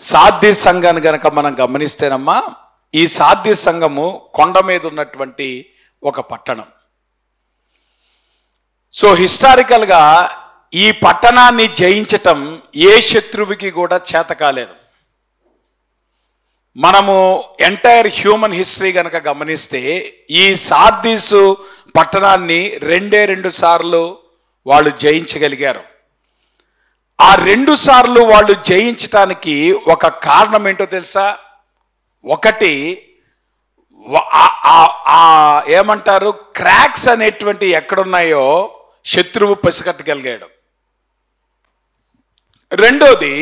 సాధ్య సంఘాన్ని కనుక మనం గమనిస్తేనమ్మా, ఈ సాధ్య సంఘము కొండ మీద ఉన్నటువంటి ఒక పట్టణం. సో హిస్టారికల్గా ఈ పట్టణాన్ని జయించటం ఏ శత్రువుకి కూడా చేత కాలేదు. మనము ఎంటైర్ హ్యూమన్ హిస్టరీ కనుక గమనిస్తే ఈ సార్దీసు పట్టణాన్ని రెండు సార్లు వాళ్ళు జయించగలిగారు. ఆ 2 సార్లు వాళ్ళు జయించటానికి ఒక కారణం ఏంటో తెలుసా? ఒకటి, ఏమంటారు, క్రాక్స్ అనేటువంటి ఎక్కడున్నాయో శత్రువు పసిగట్టగలిగాడు. రెండోది,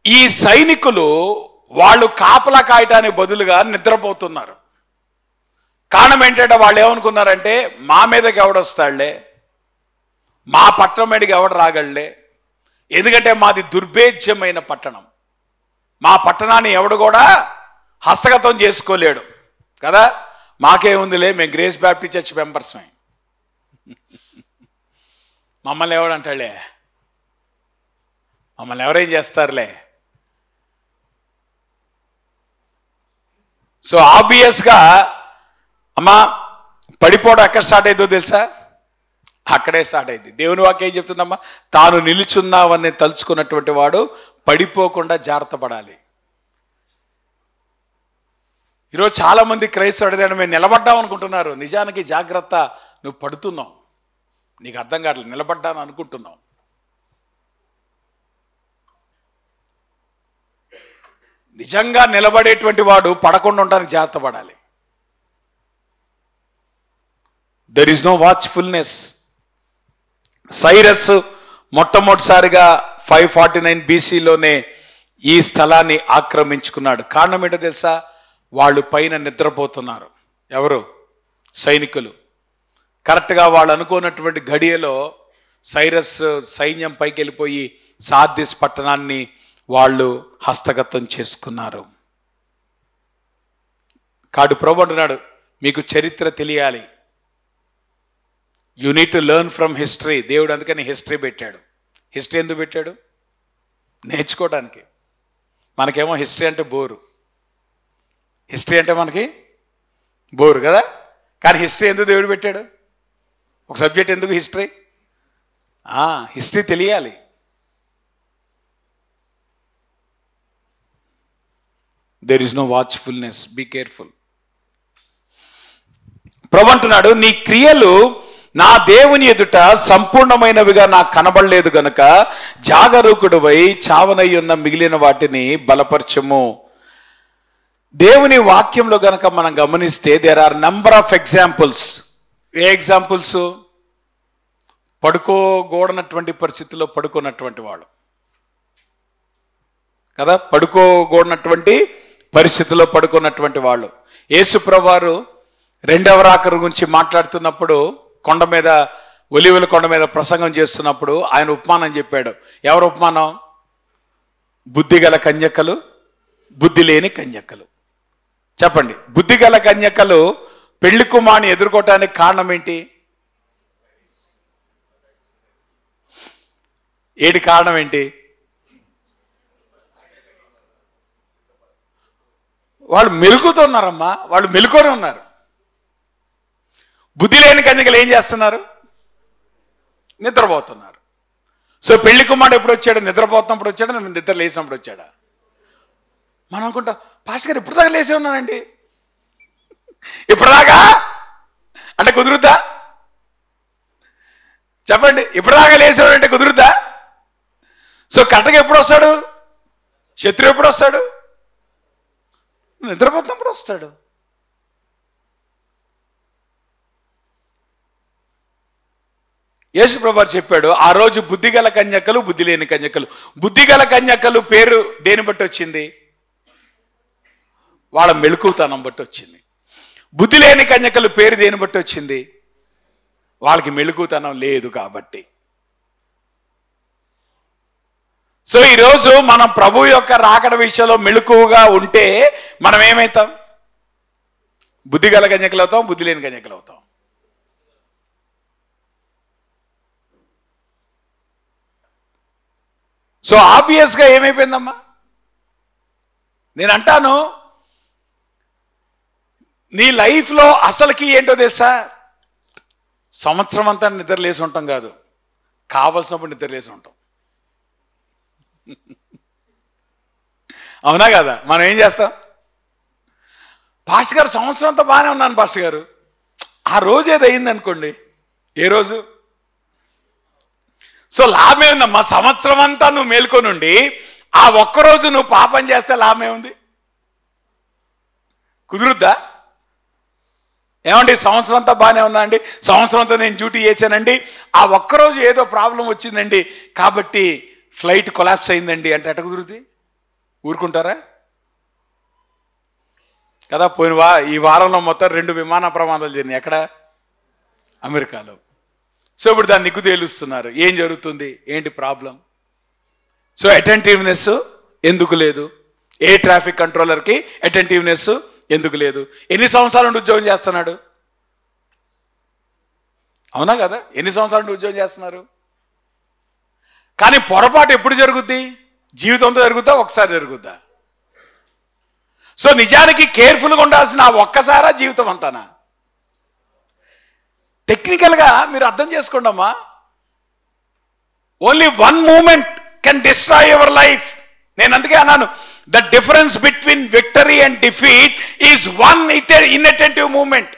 ఈ సైనికులు వాళ్ళు కాపలా కాయటానికి బదులుగా నిద్రపోతున్నారు. కారణం ఏంటంటే వాళ్ళు ఏమనుకున్నారంటే, మా మీదకి ఎవడొస్తాడులే, మా పట్టణం మీదకి ఎవడు రాగలే, ఎందుకంటే మాది దుర్భేద్యమైన పట్టణం, మా పట్టణాన్ని ఎవడు కూడా హస్తగతం చేసుకోలేడు కదా, మాకేముందిలే, మేము గ్రేస్ బ్యాప్టిస్ట్ చర్చ్ మెంబర్స్మే, మమ్మల్ని ఎవడంటాడులే, మమ్మల్ని ఎవరేం చేస్తారులే. సో ఆబ్వియస్గా అమ్మా పడిపోవడం ఎక్కడ స్టార్ట్ అయిందో తెలుసా? అక్కడే స్టార్ట్ అయింది. దేవుని వాక్యం ఏం చెప్తుందమ్మా? తాను నిలుచున్నావని తలుచుకున్నటువంటి వాడు పడిపోకుండా జాగ్రత్త పడాలి. ఈరోజు చాలామంది క్రైస్తవుడు మేము నిలబడ్డాం అనుకుంటున్నారు. నిజానికి జాగ్రత్త, నువ్వు పడుతున్నావు, నీకు అర్థం కావట్లేదు, నిలబడ్డాను అనుకుంటున్నావు. నిజంగా నిలబడేటువంటి వాడు పడకుండా ఉండడానికి జాగ్రత్త పడాలి. There is no watchfulness. Cyrus మొట్టమొదటిసారిగా 549 BCలోనే ఈ స్థలాన్ని ఆక్రమించుకున్నాడు. కారణం ఏంటో తెలుసా? వాళ్ళు పైన నిద్రపోతున్నారు. ఎవరు? సైనికులు. కరెక్ట్గా వాళ్ళు అనుకున్నటువంటి గడియలో సైరస్ సైన్యం పైకి వెళ్ళిపోయి సార్దిస్ పట్టణాన్ని వాళ్ళు హస్తగతం చేసుకున్నారు. కాడు ప్రభు అంటున్నాడు, మీకు చరిత్ర తెలియాలి. You need to learn from history. దేవుడు అందుకని హిస్టరీ పెట్టాడు. హిస్టరీ ఎందుకు పెట్టాడు? నేర్చుకోవడానికి. మనకేమో హిస్టరీ అంటే బోరు. హిస్టరీ అంటే మనకి బోరు కదా. కానీ హిస్టరీ ఎందుకు దేవుడు పెట్టాడు? ఒక సబ్జెక్ట్ ఎందుకు హిస్టరీ? హిస్టరీ తెలియాలి. There is no watchfulness, be careful. ప్రభు అంటున్నాడు, నీ క్రియలు నా దేవుని ఎదుట సంపూర్ణమైనవిగా నాకు కనబడలేదు గనుక జాగరూకుడువై చావనై ఉన్న మిగిలిన వాటిని బలపరచము. దేవుని వాక్యంలో గనక మనం గమనిస్తే there are number of examples. ఏ ఎగ్జాంపుల్స్? పడుకోగూడనటువంటి పరిస్థితుల్లో పడుకున్నటువంటి వాళ్ళు కదా, పడుకోగూడనటువంటి పరిస్థితుల్లో పడుకున్నటువంటి వాళ్ళు. యేసుప్రభువు వారు రెండవ రాకడ గురించి మాట్లాడుతున్నప్పుడు కొండ మీద, ఒలీవల కొండ మీద ప్రసంగం చేస్తున్నప్పుడు ఆయన ఉపమానం చెప్పాడు. ఎవరు ఉపమానం? బుద్ధిగల కన్యకలు, బుద్ధి లేని కన్యకలు. చెప్పండి, బుద్ధిగల కన్యకలు పెళ్లి కుమారుని ఎదుర్కోవటానికి కారణం ఏంటి? ఏటి కారణం ఏంటి? వాళ్ళు మెలుకుతున్నారమ్మా, వాళ్ళు మెలుకొని ఉన్నారు. బుద్ధి లేని కన్యకలు ఏం చేస్తున్నారు? నిద్రపోతున్నారు. సో పెళ్లి కుమారుడు ఎప్పుడు వచ్చాడు? నిద్రపోతున్నప్పుడు వచ్చాడా? నిద్ర లేచినప్పుడు వచ్చాడా? మనం అనుకుంటాం, పాస్టర్ గారు ఇప్పుడు దాకా లేచే ఉన్నానండి, ఇప్పుడుదాకా అంటే కుదురుద్దా? చెప్పండి, ఇప్పుడుదాకా లేచేవాడంటే కుదురుద్దా? సో కరెక్ట్గా ఎప్పుడు వస్తాడు? శత్రువు ఎప్పుడు వస్తాడు? నిద్రపోతున్నప్పుడు వస్తాడు. యేసుప్రభువు వారు చెప్పాడు, ఆ రోజు బుద్ధిగల కన్యకలు, బుద్ధి లేని కన్యకలు. బుద్ధిగల కన్యకలు పేరు దేని బట్టి వచ్చింది? వాళ్ళ మెళుకుతనం బట్టి వచ్చింది. బుద్ధి లేని కన్యకలు పేరు దేని బట్టి వచ్చింది? వాళ్ళకి మెళుకుతనం లేదు కాబట్టి. సో ఈరోజు మనం ప్రభు యొక్క రాకడ విషయంలో మెళుకువగా ఉంటే మనం ఏమవుతాం? బుద్ధిగల కన్యకలు అవుతాం, బుద్ధి లేని కన్యకలు అవుతాం. సో ఆబ్వియస్గా ఏమైపోయిందమ్మా? నేను అంటాను, నీ లైఫ్లో అసలుకి ఏంటో తెలుసా? సంవత్సరం అంతా నిద్రలేసి ఉంటాం కాదు, కావలసినప్పుడు నిద్రలేసి ఉంటాం. అవునా కదా? మనం ఏం చేస్తాం? పాస్టర్ గారు సంవత్సరం అంతా బాగానే ఉన్నాను పాస్టర్ గారు, ఆ రోజు ఏదో అయింది అనుకోండి. ఏ రోజు? సో లాభమే ఉందమ్మా. సంవత్సరం అంతా నువ్వు మేల్కొనుండి ఆ ఒక్కరోజు నువ్వు పాపం చేస్తే లాభమే ఉంది? కుదురుద్దా? ఏమండి, సంవత్సరం అంతా బాగానే ఉన్నా అండి, సంవత్సరం అంతా నేను డ్యూటీ చేశానండి, ఆ ఒక్కరోజు ఏదో ప్రాబ్లం వచ్చిందండి కాబట్టి ఫ్లైట్ కొలాప్స్ అయిందండి అంటే ఎట్ట కుదురుద్ది? ఊరుకుంటారా కదా? పోయినవా ఈ వారంలో మొత్తం 2 విమాన ప్రమాదాలు జరిగినాయి. ఎక్కడ? అమెరికాలో. సో ఇప్పుడు దాన్ని నిగ్గు తేలుస్తున్నారు. ఏం జరుగుతుంది, ఏంటి ప్రాబ్లం? సో అటెంటివ్నెస్ ఎందుకు లేదు? ఏ ట్రాఫిక్ కంట్రోలర్కి అటెంటివ్నెస్ ఎందుకు లేదు? ఎన్ని సంవత్సరాల నుండి ఉద్యోగం చేస్తున్నాడు? అవునా కదా? ఎన్ని సంవత్సరాల నుండి ఉద్యోగం చేస్తున్నారు? కానీ పొరపాటు ఎప్పుడు జరుగుద్ది? జీవితంతో జరుగుద్దా? ఒకసారి జరుగుద్దా? సో నిజానికి కేర్ఫుల్గా ఉండాల్సిన ఒక్కసారా జీవితం అంతానా? టెక్నికల్గా మీరు అర్థం చేసుకోండి అమ్మా. Only 1 moment can destroy your life. నేను అందుకే అన్నాను, the difference between victory and defeat is 1 inattentive moment.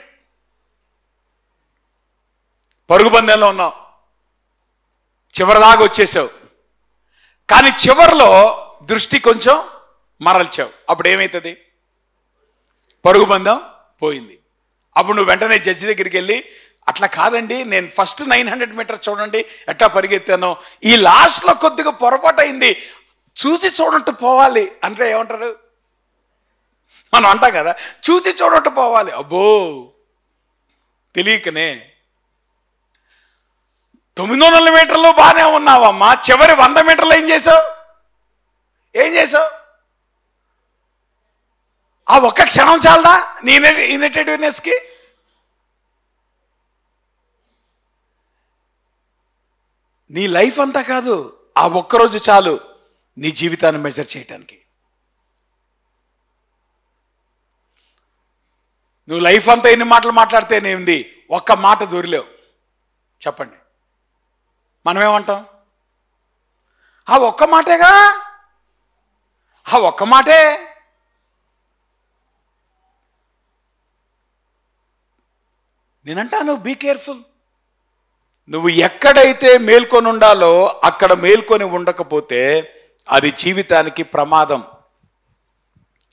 పరుగు పందెంలో ఉన్నావు, చివరిదాకా వచ్చేసావు, కానీ చివరిలో దృష్టి కొంచెం మరల్చావు. అప్పుడు ఏమవుతుంది? పరుగు పందెం పోయింది. అప్పుడు నువ్వు వెంటనే జడ్జి దగ్గరికి వెళ్ళి, అట్లా కాదండి, నేను ఫస్ట్ 900 మీటర్స్ చూడండి ఎట్టా పరిగెత్తాను, ఈ లాస్ట్లో కొద్దిగా పొరపాటు అయింది, చూసి చూడట్టు పోవాలి అంటే ఏమంటారు? మనం అంటాం కదా, చూసి చూడట్టు పోవాలి. అబ్బో తెలియకనే 900 మీటర్లు బాగానే ఉన్నావమ్మా, చివరి 100 మీటర్లు ఏం చేసావు? ఆ ఒక్క క్షణం చాలదా నీ ఇన్ఎటెటివ్నెస్కి? నీ లైఫ్ అంతా కాదు, ఆ ఒక్కరోజు చాలు నీ జీవితాన్ని మెజర్ చేయటానికి. నువ్వు లైఫ్ అంతా ఎన్ని మాటలు మాట్లాడితేనేంది, ఒక్క మాట దూరలేవు. చెప్పండి, మనమేమంటాం? ఆ ఒక్క మాటేగా, ఆ ఒక్క మాటే. నేనంటాను, బీ కేర్ఫుల్. నువ్వు ఎక్కడైతే మేల్కొని ఉండాలో అక్కడ మేల్కొని ఉండకపోతే అది జీవితానికి ప్రమాదం.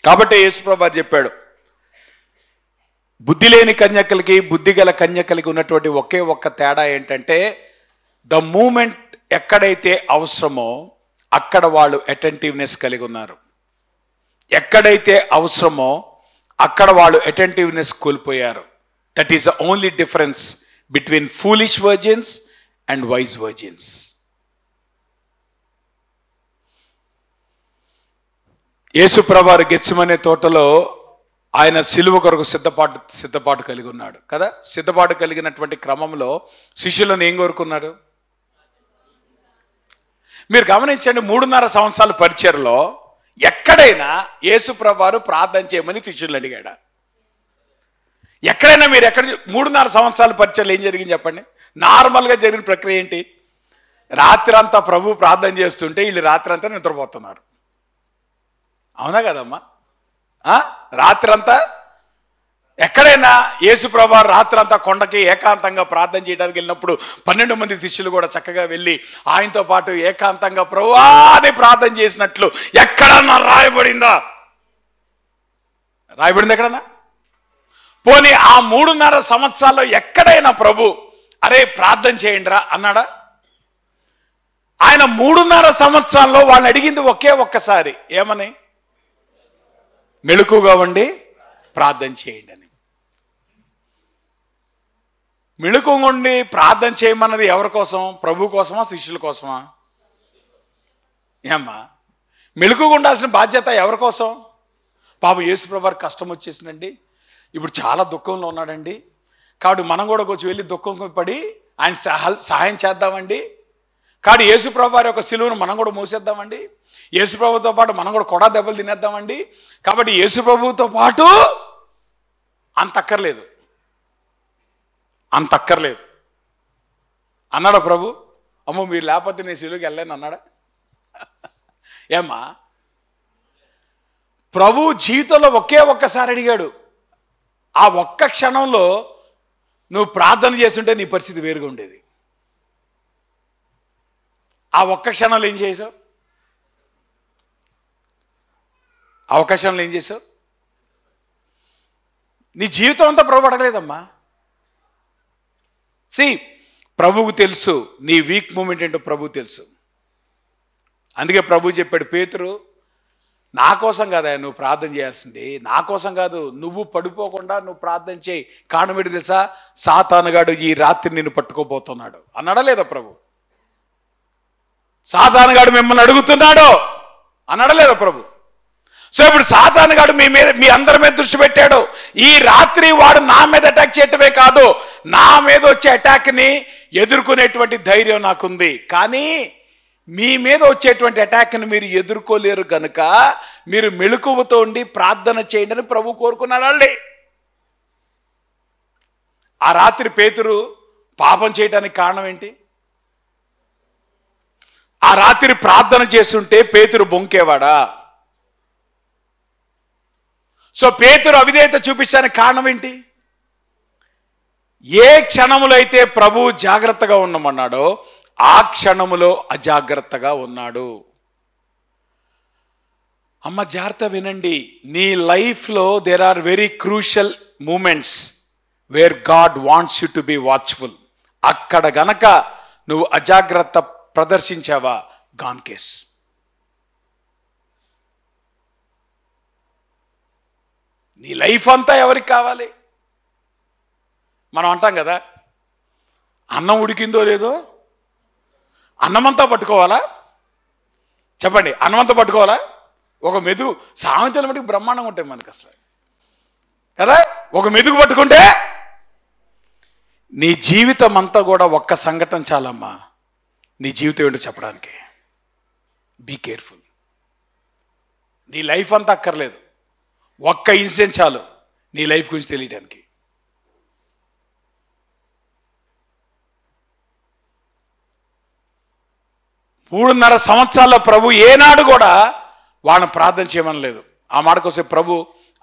కాబట్టి యేసుప్రభువు చెప్పాడు, బుద్ధి లేని కన్యకలకి బుద్ధి గల కన్యకలకి ఉన్నటువంటి ఒకే ఒక్క తేడా ఏంటంటే, ద మూమెంట్ ఎక్కడైతే అవసరమో అక్కడ వాళ్ళు అటెంటివ్నెస్ కలిగి ఉన్నారు. ఎక్కడైతే అవసరమో అక్కడ వాళ్ళు అటెంటివ్నెస్ కోల్పోయారు. That is the only difference between foolish virgins and wise virgins. యేసుప్రభువు గెత్సెమనే తోటలో ఆయన సిలువ కొరకు సిద్ధపాటు కలిగి ఉన్నాడు కదా. సిద్ధపాటు కలిగినటువంటి క్రమంలో శిష్యులను ఏం కోరుకున్నాడు? మీరు గమనించండి, 3.5 సంవత్సరాల పరిచర్లో ఎక్కడైనా యేసుప్రభువు ప్రార్థన చేయమని శిష్యులను అడిగాడా? ఎక్కడైనా మీరు 3.5 సంవత్సరాల పరిచర్లు ఏం జరిగింది చెప్పండి? నార్మల్గా జరిగిన ప్రక్రియ ఏంటి? రాత్రి అంతా ప్రభు ప్రార్థన చేస్తుంటే వీళ్ళు రాత్రి అంతా నిద్రపోతున్నారు. అవునా కదమ్మా? రాత్రంతా ఎక్కడైనా యేసుప్రభువు రాత్రంతా కొండకి ఏకాంతంగా ప్రార్థన చేయడానికి వెళ్ళినప్పుడు 12 మంది శిష్యులు కూడా చక్కగా వెళ్ళి ఆయనతో పాటు ఏకాంతంగా ప్రభువా అని ప్రార్థన చేసినట్లు ఎక్కడన్నా రాయబడిందా? రాయబడింది ఎక్కడన్నా? పోనీ ఆ 3.5 సంవత్సరాల్లో ఎక్కడైనా ప్రభు అరే ప్రార్థన చేయండిరా అన్నాడా? ఆయన 3.5 సంవత్సరాల్లో వాళ్ళని అడిగింది ఒక్కసారి, ఏమని? మెలకుగా ఉండి ప్రార్థన చేయండి అని. మెలకుగా ఉండి ప్రార్థన చేయమన్నది ఎవరి కోసం? ప్రభు కోసమా శిష్యుల కోసమా? ఏమ్మా, మెలకుగా ఉండాల్సిన బాధ్యత ఎవరి కోసం? పాపం యేసుప్రభువు కష్టం వచ్చేసిందండి, ఇప్పుడు చాలా దుఃఖంలో ఉన్నాడండి, కాబట్టి మనం కూడా కొంచెం వెళ్ళి దుఃఖం పడి ఆయన సహాయం చేద్దామండి. కాబట్టి యేసుప్రభువు యొక్క సిలువను మనం కూడా మోసేద్దామండి, యేసుప్రభువుతో పాటు మనం కూడా కొడా దెబ్బలు తినేద్దామండి. కాబట్టి యేసుప్రభువుతో పాటు అంత అక్కర్లేదు అన్నాడా ప్రభు? అమ్మో మీరు లేకపోతే నేను సిలువకి వెళ్ళలేను అన్నాడా? ఏమ్మా, ప్రభు జీవితంలో ఒక్కసారి అడిగాడు. ఆ ఒక్క క్షణంలో నువ్వు ప్రార్థన చేస్తుంటే నీ పరిస్థితి వేరుగా ఉండేది. ఆ ఒక్క క్షణంలో ఏం చేసావు? అవకాశాలను ఏం చేసావు? నీ జీవితం అంతా ప్రభు అడగలేదమ్మా. ప్రభువుకు తెలుసు నీ వీక్ మూమెంట్ ఏంటో ప్రభువు తెలుసు. అందుకే ప్రభు చెప్పాడు, పేతురు నా కోసం కాదా నువ్వు ప్రార్థన చేయాల్సింది, నా కోసం కాదు, నువ్వు పడిపోకుండా నువ్వు ప్రార్థన చేయి. కారణం ఏంటి తెలుసా? సాతానుగాడు ఈ రాత్రి నిన్ను పట్టుకోబోతున్నాడు అన్నాడా లేదా ప్రభు? సాతానుగాడు మిమ్మల్ని అడుగుతున్నాడు అన్నాడా లేదా ప్రభు? సో ఇప్పుడు సాతానుగాడు మీ అందరి మీద దృష్టి పెట్టాడు. ఈ రాత్రి వాడు నా మీద అటాక్ చేయటమే కాదు, నా మీద వచ్చే అటాక్ని ఎదుర్కొనేటువంటి ధైర్యం నాకుంది. కానీ మీ మీద వచ్చేటువంటి అటాక్ని మీరు ఎదుర్కోలేరు కనుక మీరు మెలకువతో ఉండి ప్రార్థన చేయండి అని ప్రభు కోరుకున్నాడు. ఆ రాత్రి పేతురు పాపం చేయడానికి కారణం ఏంటి? ఆ రాత్రి ప్రార్థన చేస్తుంటే పేతురు బొంకేవాడా? సో పేతురు అవిధేయత చూపించడానికి కారణం ఏంటి? ఏ క్షణములో అయితే ప్రభువు జాగ్రత్తగా ఉండమన్నాడో ఆ క్షణములో అజాగ్రత్తగా ఉన్నాడు. అమ్మ జాగ్రత్త వినండి, నీ లైఫ్లో there are very crucial moments where God wants you to be watchful. అక్కడ గనక నువ్వు అజాగ్రత్త ప్రదర్శించావా, గాన్ కేస్. నీ లైఫ్ అంతా ఎవరికి కావాలి? మనం అంటాం కదా, అన్నం ఉడికిందో లేదో అన్నమంతా పట్టుకోవాలా? చెప్పండి, అన్నమంతా పట్టుకోవాలా? ఒక మెతుకు, సామెతల మటుకు బ్రహ్మాండంగా ఉంటాయి మనకు అసలు కదా. ఒక మెతుకు పట్టుకుంటే నీ జీవితం అంతా కూడా ఒక్క సంఘటన చాలమ్మా నీ జీవితం ఏంటో చెప్పడానికి. Be careful. నీ లైఫ్ అంతా అక్కర్లేదు, ఒక్క ఇన్సిడెంట్ చాలు నీ లైఫ్ గురించి తెలియడానికి. మూడున్నర సంవత్సరాల్లో ప్రభు ఏనాడు కూడా వాళ్ళని ప్రార్థన చేయమని లేదు. ఆ మాటకొస్తే ప్రభు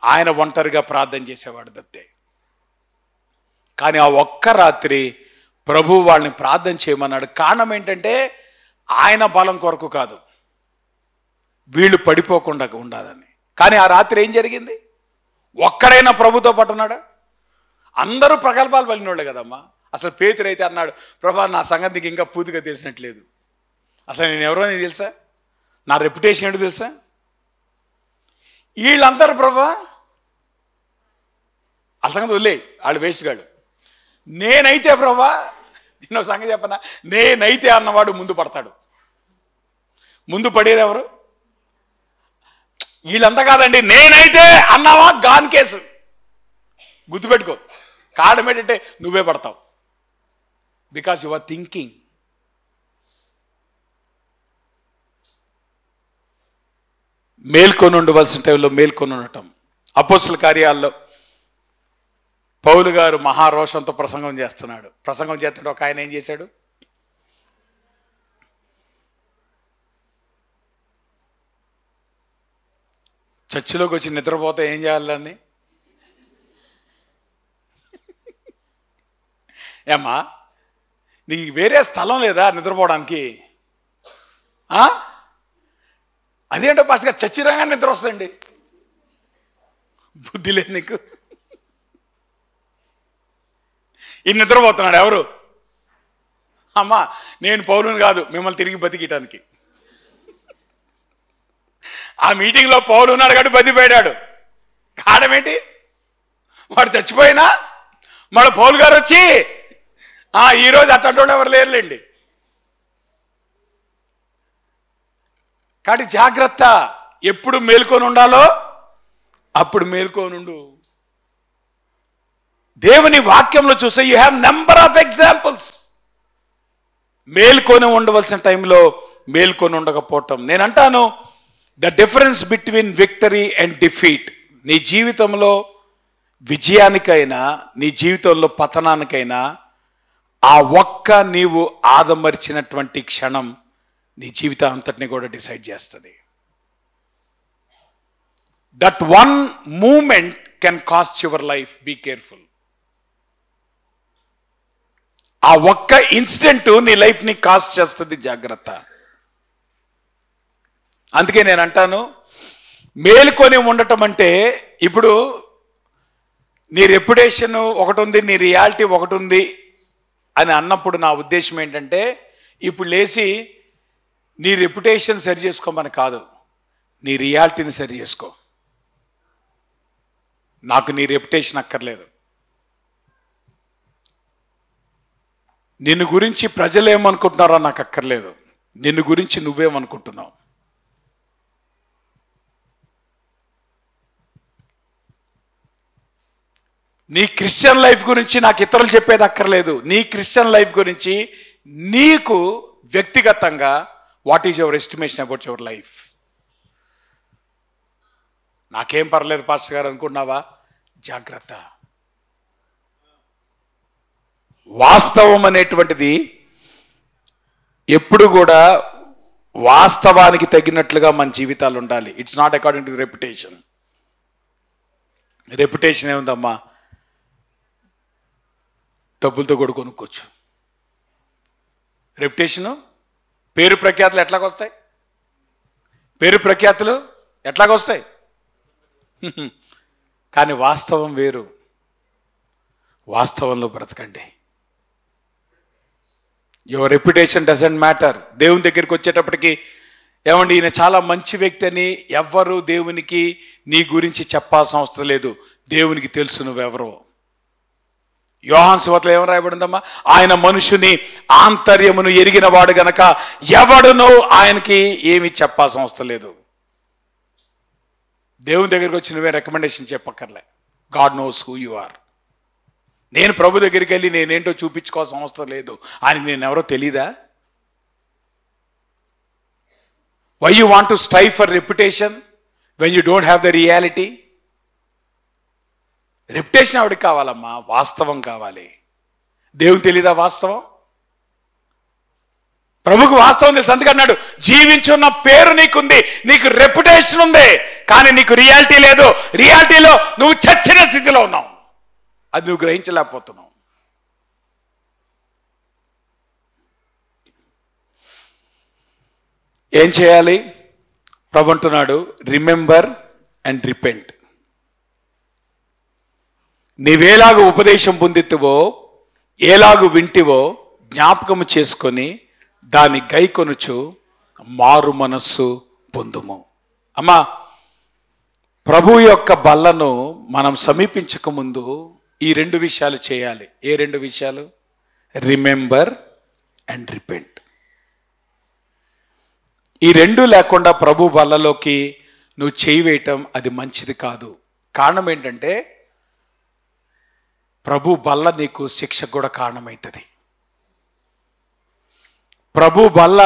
ఆయన ఒంటరిగా ప్రార్థన చేసేవాడు తప్పితే. కానీ ఆ ఒక్క రాత్రి ప్రభు వాళ్ళని ప్రార్థన చేయమన్నాడు. కారణం ఏంటంటే ఆయన బలం కొరకు కాదు, వీళ్ళు పడిపోకుండా ఉండాలని. కానీ ఆ రాత్రి ఏం జరిగింది? ఒక్కడైనా ప్రభుతో పట్టున్నాడా? అందరూ ప్రగల్భాలు పలినోళ్ళే కదమ్మా. అసలు పేతురు అయితే అన్నాడు, ప్రభా నా సంగతికి ఇంకా పూర్తిగా తెలిసినట్లేదు, అసలు నేను ఎవరో నీకు తెలుసా, నా రెప్యుటేషన్ ఏంటో తెలుసా? వీళ్ళందరూ ప్రభా ఆ సంగతి వదిలే, వాళ్ళు వేస్ట్ గాడు. నేనైతే ప్రభా, నేను ఒక సంగతి చెప్పనా, నేనైతే అన్నవాడు ముందు పడతాడు. ముందు పడేది ఎవరు? వీళ్ళంతా కాదండి. నేనైతే అన్నావా గాన్ కేసు. గుర్తుపెట్టుకో, కారణం ఏంటంటే నువ్వే పడతావు. Because you are thinking. మేల్కొని ఉండవలసిన టైంలో మేల్కొని ఉండటం. అపోస్తల కార్యాల్లో పౌలు గారు మహారోషంతో ప్రసంగం చేస్తున్నాడు. ప్రసంగం చేస్తుంటే ఒక ఆయన ఏం చేశాడు? చర్చిలోకి వచ్చి నిద్రపోతే ఏం చేయాలని? ఏమ్మా నీకు వేరే స్థలం లేదా నిద్రపోవడానికి? అదేంటో పాస్ గారు చర్చి రంగానే నిద్ర వస్తుందండి. బుద్ధి లేదు నీకు. ఈ నిద్రపోతున్నాడు ఎవరు? అమ్మా నేను పౌలుని కాదు, మిమ్మల్ని తిరిగి బతికియటానికి. ఆ మీటింగ్లో పౌలు ఉన్నాడు కాబట్టి బతికిపోయాడు. కారణం ఏంటి? వాడు చచ్చిపోయినా మన పౌలు గారు వచ్చి ఈరోజు అట్టంటోళ్ళు ఎవరు లేరులేండి. కాబట్టి జాగ్రత్త, ఎప్పుడు మేల్కొని ఉండాలో అప్పుడు మేల్కొని ఉండు. దేవుని వాక్యంలో చూస్తే you have number of examples. మేల్కొని ఉండవలసిన టైంలో మేల్కొని ఉండకపోవటం. నేను అంటాను, the difference between victory and defeat, నీ జీవితంలో విజయానికైనా నీ జీవితంలో పతనానికైనా ఆ ఒక్క నీవు ఆదమర్చినటువంటి క్షణం నీ జీవితం అంతటిని కూడా డిసైడ్ చేస్తుంది. That one moment can cost your life. Be careful. ఆ ఒక్క ఇన్సిడెంట్ నీ లైఫ్ని కాస్ట్ చేస్తుంది. జాగ్రత్త. అందుకే నేను అంటాను, మేలుకొని ఉండటం అంటే, ఇప్పుడు నీ రెప్యుటేషన్ ఒకటి ఉంది, నీ రియాలిటీ ఒకటి ఉంది అని అన్నప్పుడు నా ఉద్దేశం ఏంటంటే, ఇప్పుడు లేచి నీ రెప్యుటేషన్ సరి చేసుకోమని కాదు, నీ రియాలిటీని సరి చేసుకో. నాకు నీ రెప్యుటేషన్ అక్కర్లేదు. నిన్ను గురించి ప్రజలు ఏమనుకుంటున్నారో నాకు అక్కర్లేదు. నిన్ను గురించి నువ్వేమనుకుంటున్నావు. నీ క్రిస్టియన్ లైఫ్ గురించి నాకు ఇతరులు చెప్పేది అక్కర్లేదు. నీ క్రిస్టియన్ లైఫ్ గురించి నీకు వ్యక్తిగతంగా what is your estimation about your life? నాకేం పర్లేదు పాస్టర్ గారు అనుకున్నావా? జాగ్రత్త. వాస్తవం అనేటువంటిది ఎప్పుడు కూడా వాస్తవానికి తగినట్లుగా మన జీవితాలు ఉండాలి. It's not according to reputation. Reputation ఏముందమ్మా? డబ్బులతో కూడా కొనుక్కోవచ్చు. రెప్యుటేషను, పేరు ప్రఖ్యాతులు ఎట్లాగొస్తాయి? పేరు ప్రఖ్యాతులు ఎట్లాగొస్తాయి? కానీ వాస్తవం వేరు. వాస్తవంలో బ్రతకండి. Your reputation doesn't matter. దేవుని దగ్గరికి వచ్చేటప్పటికి, ఏమండి ఈయన చాలా మంచి వ్యక్తి అని ఎవ్వరూ దేవునికి నీ గురించి చెప్పాల్సిన అవసరం లేదు. దేవునికి తెలుసు నువ్వెవరో. యోహాను సువార్తలో ఏమని రాయబడిందమ్మా? ఆయన మనుషుని ఆంతర్యమును ఎరిగిన వాడు గనక ఎవడునో ఆయనకి ఏమి చెప్పాల్సిన అవసరం లేదు. దేవుని దగ్గరికి వచ్చి నువ్వే రికమెండేషన్ చెప్పక్కర్లే. God knows who you are. నేను ప్రభు దగ్గరికి వెళ్ళి నేనేంటో చూపించుకోవాల్సిన అవసరం లేదు. ఆయనకి నేను ఎవరో తెలీదా? Why you want to strive for reputation when you don't have the reality? Reputation ఆవిడకి కావాలమ్మా, వాస్తవం కావాలి. దేవుని తెలీదా వాస్తవం? ప్రభుకు వాస్తవం తెలుసు. అందుకే అన్నాడు, జీవించున్న పేరు నీకుంది, నీకు రెప్యుటేషన్ ఉంది, కానీ నీకు రియాలిటీ లేదు. రియాలిటీలో నువ్వు చచ్చిన స్థితిలో ఉన్నావు. అది నువ్వు గ్రహించలేకపోతున్నావు. ఏం చేయాలి? ప్రభు అంటున్నాడు, రిమెంబర్ అండ్ రిపెంట్. నీవేలాగు ఉపదేశం పొందితివో, ఏలాగు వింటివో జ్ఞాపకము చేసుకొని దాన్ని గైకొనుచు మారు మనస్సు పొందుము. అమ్మా, ప్రభు యొక్క బల్లను మనం సమీపించక ముందు ఈ 2 విషయాలు చేయాలి. ఏ 2 విషయాలు? Remember and repent. ఈ 2 లేకుండా ప్రభు బల్లలోకి నువ్వు చేయి వేయటం అది మంచిది కాదు. కారణం ఏంటంటే ప్రభు బల్ల నీకు శిక్షకు కూడా కారణమవుతుంది. ప్రభు బల్ల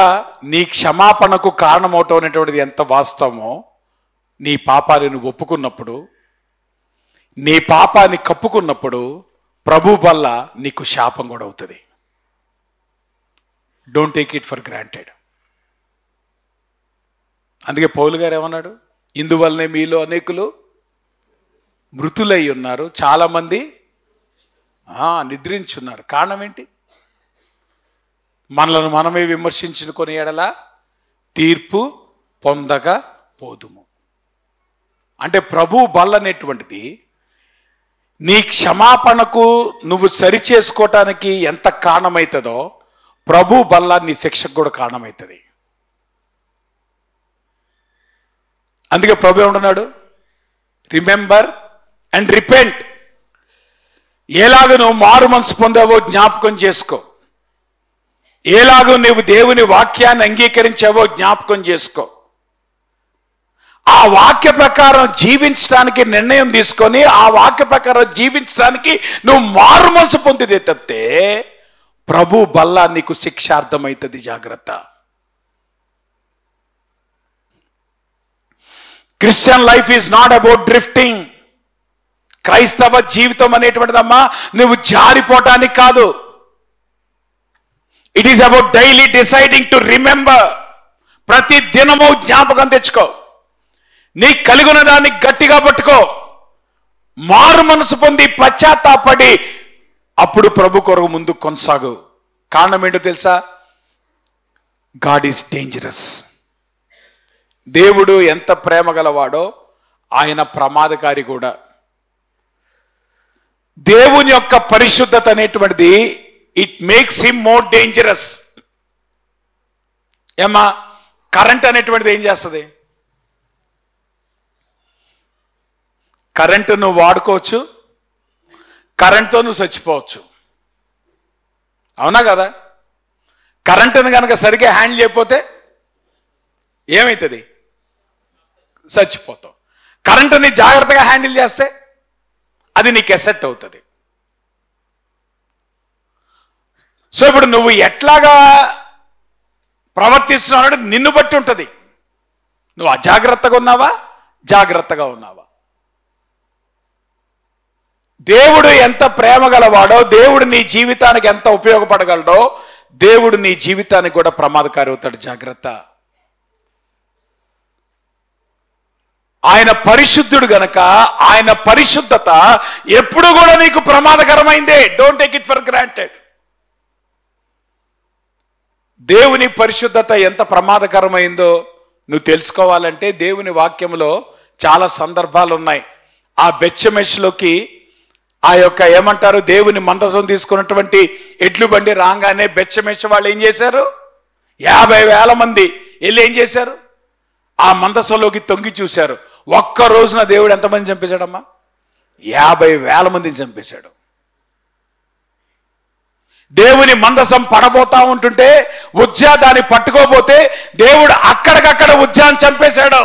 నీ క్షమాపణకు కారణమవటం అనేటువంటిది ఎంత వాస్తవమో, నీ పాపాన్ని నువ్వు ఒప్పుకున్నప్పుడు, నీ పాపాన్ని కప్పుకున్నప్పుడు ప్రభు బల్ల నీకు శాపం కూడా అవుతుంది. Don't take it for granted. అందుకే పౌలు గారు ఏమన్నాడు? ఇందువల్లనే మీలో అనేకులు మృతులై ఉన్నారు, చాలామంది నిద్రించున్నారు. కారణం ఏంటి? మనలను మనమే విమర్శించుకొని ఎడల తీర్పు పొందగా పోదుము. అంటే ప్రభు బల్ల అనేటువంటిది నీ క్షమాపణకు నువ్వు సరిచేసుకోవటానికి ఎంత కారణమవుతుందో, ప్రభు బల్ల నీ శిక్షకు కూడా కారణమవుతుంది. అందుకే ప్రభు ఏమంటున్నాడు? Remember and repent. ఎలాగ నువ్వు మారు మనసు పొందావో జ్ఞాపకం చేసుకో. ఎలాగో నువ్వు దేవుని వాక్యాన్ని అంగీకరించావో జ్ఞాపకం చేసుకో. ఆ వాక్య ప్రకారం జీవించడానికి నిర్ణయం తీసుకొని ఆ వాక్య ప్రకారం జీవించడానికి నువ్వు మారు మనసు పొందితే తప్పితే ప్రభు బల్ల నీకు శిక్షార్థమవుతుంది. జాగ్రత్త. Christian life is not about drifting. క్రైస్తవ జీవితం అనేటువంటిదమ్మా నువ్వు జారిపోవటానికి కాదు. It is about daily deciding to remember. ప్రతి దినము జ్ఞాపకం తెచ్చుకో. నీ కలిగిన దాన్ని గట్టిగా పట్టుకో. మారు మనసు పొంది పశ్చాత్తాపడి అప్పుడు ప్రభు కొరకు ముందు కొనసాగు. కారణం ఏంటో తెలుసా? God is dangerous. దేవుడు ఎంత ప్రేమ గలవాడో ఆయన ప్రమాదకారి కూడా. దేవుని యొక్క పరిశుద్ధత అనేటువంటిది it makes him more dangerous. ఏమా, కరెంట్ అనేటువంటిది ఏం చేస్తుంది? కరెంటు నువ్వు వాడుకోవచ్చు, కరెంట్తో నువ్వు చచ్చిపోవచ్చు. అవునా కదా? కరెంటును కనుక సరిగ్గా హ్యాండిల్ చేయకపోతే ఏమవుతుంది? చచ్చిపోతావు. కరెంటుని జాగ్రత్తగా హ్యాండిల్ చేస్తే అది నీకు ఎసెట్ అవుతుంది. సో ఇప్పుడు నువ్వు ఎట్లాగా ప్రవర్తిస్తున్నావు నిన్ను బట్టి ఉంటుంది. నువ్వు అజాగ్రత్తగా ఉన్నావా, జాగ్రత్తగా ఉన్నావా? దేవుడు ఎంత ప్రేమ గలవాడో, దేవుడు నీ జీవితానికి ఎంత ఉపయోగపడగలడో, దేవుడు నీ జీవితానికి కూడా ప్రమాదకారి అవుతాడు. జాగ్రత్త. ఆయన పరిశుద్ధుడు గనక ఆయన పరిశుద్ధత ఎప్పుడు కూడా నీకు ప్రమాదకరమైందే. Don't take it for granted. దేవుని పరిశుద్ధత ఎంత ప్రమాదకరమైందో నువ్వు తెలుసుకోవాలంటే దేవుని వాక్యంలో చాలా సందర్భాలు ఉన్నాయి. ఆ బెత్షెమెషులోకి ఆ యొక్క ఏమంటారు దేవుని మందసం తీసుకున్నటువంటి ఎడ్లు బండి రాగానే బెత్షెమెషు వాళ్ళు ఏం చేశారు? 50,000 మంది వెళ్ళి ఏం చేశారు? ఆ మందసంలోకి తొంగి చూశారు. ఒక్క రోజున దేవుడు ఎంతమంది చంపేశాడమ్మా? 50,000 మందిని చంపేశాడు. దేవుని మందసం పడబోతా ఉంటుంటే ఉజ్జా దాన్ని పట్టుకోబోతే దేవుడు అక్కడికక్కడ ఉజ్జాని చంపేశాడు.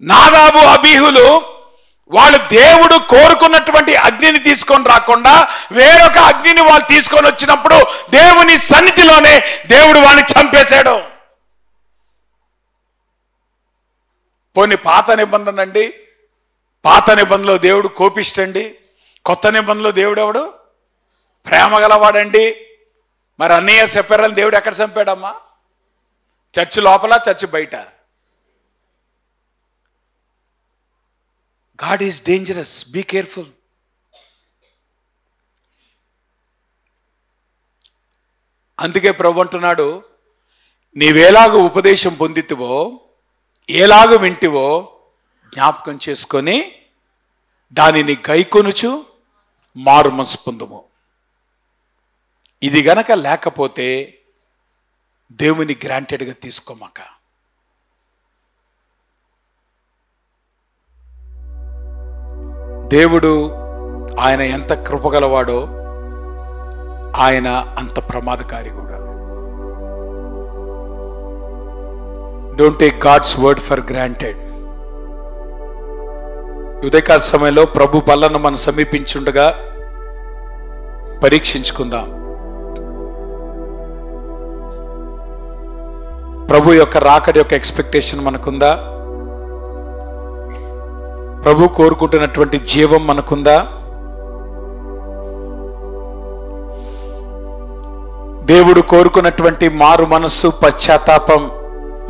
నాదాబు అబీహులు వాళ్ళు దేవుడు కోరుకున్నటువంటి అగ్నిని తీసుకొని రాకుండా వేరొక అగ్నిని వాళ్ళు తీసుకొని వచ్చినప్పుడు దేవుని సన్నిధిలోనే దేవుడు వాడిని చంపేశాడు. పోనీ పాత నిబంధన అండి, పాత నిబంధనలో దేవుడు కోపిష్టండి, కొత్త నిబంధనలో దేవుడు ఎవడు ప్రేమ గలవాడండి. మరి అన్నయ్య సెపరేట్ దేవుడు ఎక్కడ చంపాడమ్మా? చర్చి లోపల, చర్చి బయట. God is dangerous. Be careful. అందుకే ప్రభు అంటున్నాడు, నీవేలాగూ ఉపదేశం పొందితివో, ఏలాగూ వింటివో జ్ఞాపకం చేసుకొని దానిని గైకొనుచు మారు మనసు పొందుము. ఇది గనక లేకపోతే దేవుని గ్రాంటెడ్గా తీసుకోమాక. దేవుడు ఆయన ఎంత కృపగలవాడో ఆయన అంత ప్రమాదకారి కూడా. Don't take God's word for granted. ఉదయకాల సమయంలో ప్రభు బల్లను మనం సమీపించుండగా పరీక్షించుకుందాం. ప్రభు యొక్క రాకడ యొక్క ఎక్స్పెక్టేషన్ మనకుందా? ప్రభు కోరుకుంటున్నటువంటి జీవం మనకుందా? దేవుడు కోరుకున్నటువంటి మారు మనస్సు, పశ్చాత్తాపం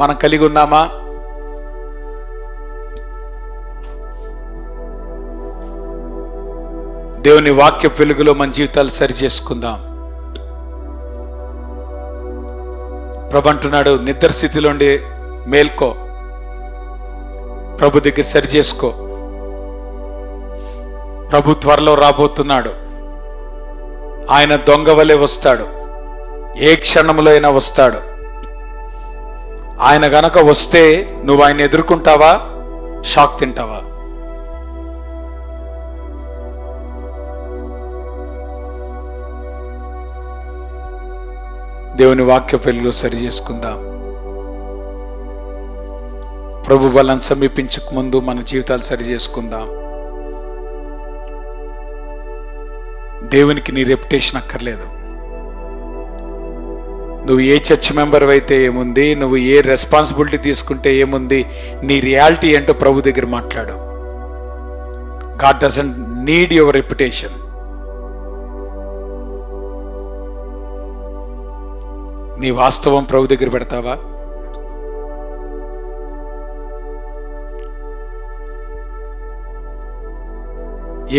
మనం కలిగి ఉన్నామా? దేవుని వాక్య వెలుగులో మన జీవితాలు సరి చేసుకుందాం. ప్రభు అంటున్నాడు, నిద్ర స్థితిలోండి మేల్కో, ప్రభు దగ్గర సరి చేసుకో. ప్రభు త్వరలో రాబోతున్నాడు. ఆయన దొంగ వలె వస్తాడు, ఏ క్షణంలో అయినా వస్తాడు. ఆయన గనక వస్తే నువ్వు ఆయన ఎదుర్కొంటావా, షాక్ తింటావా? దేవుని వాక్య వెలుగులో సరి చేసుకుందాం. ప్రభు వాళ్ళని సమీపించక ముందు మన జీవితాలు సరి చేసుకుందాం. దేవునికి నీ రెప్యుటేషన్ అక్కర్లేదు. నువ్వు ఏ చర్చ్ మెంబర్ అయితే ఏముంది, నువ్వు ఏ రెస్పాన్సిబిలిటీ తీసుకుంటే ఏముంది, నీ రియాలిటీ ఏంటో ప్రభు దగ్గర మాట్లాడు. God doesn't need your reputation. నీ వాస్తవం ప్రభు దగ్గర పెడతావా?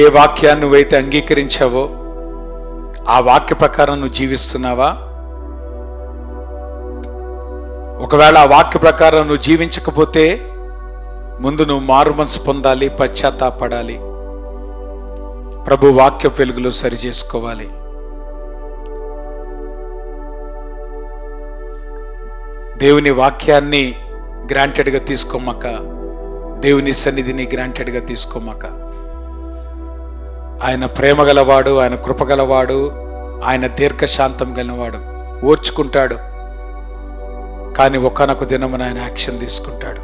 ఏ వాక్యాన్ని నువ్వైతే అంగీకరించావో ఆ వాక్య ప్రకారం నువ్వు జీవిస్తున్నావా? ఒకవేళ ఆ వాక్య ప్రకారం నువ్వు జీవించకపోతే ముందు నువ్వు మారు మనసు పొందాలి, పశ్చాత్తాపడాలి, ప్రభు వాక్య వెలుగులో సరి చేసుకోవాలి. దేవుని వాక్యాన్ని గ్రాంటెడ్గా తీసుకోమాక, దేవుని సన్నిధిని గ్రాంటెడ్గా తీసుకోమాక. ఆయన ప్రేమ గలవాడు, ఆయన కృపగలవాడు, ఆయన దీర్ఘశాంతం గలవాడు. ఓర్చుకుంటాడు, కానీ ఒకానొక దినమున ఆయన యాక్షన్ తీసుకుంటాడు.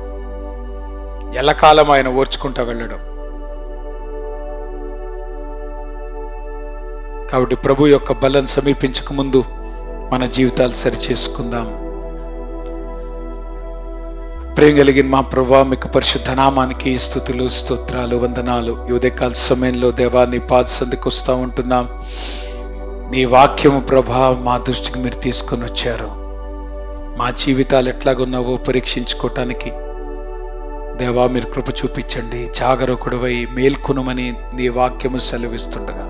ఎల్లకాలం ఆయన ఓర్చుకుంటా వెళ్ళడం. కాబట్టి ప్రభు యొక్క బలం సమీపించక ముందు మన జీవితాలు సరి చేసుకుందాం. ప్రేమ కలిగిన మా ప్రభువా, మీకు పరిశుద్ధ నామానికి స్తుతులు, స్తోత్రాలు, వందనాలు. ఈ ఉదయకాల సమయంలో దేవాన్ని పాద సంధికి వస్తూ ఉంటున్నాం. నీ వాక్యము ప్రభా మా దృష్టికి మీరు తీసుకొని వచ్చారు. మా జీవితాలు ఎట్లాగున్నావో పరీక్షించుకోవటానికి దేవా మీరు కృప చూపించండి. జాగరూకుడివై మేల్కొనుమని నీ వాక్యము సెలవిస్తుండగా,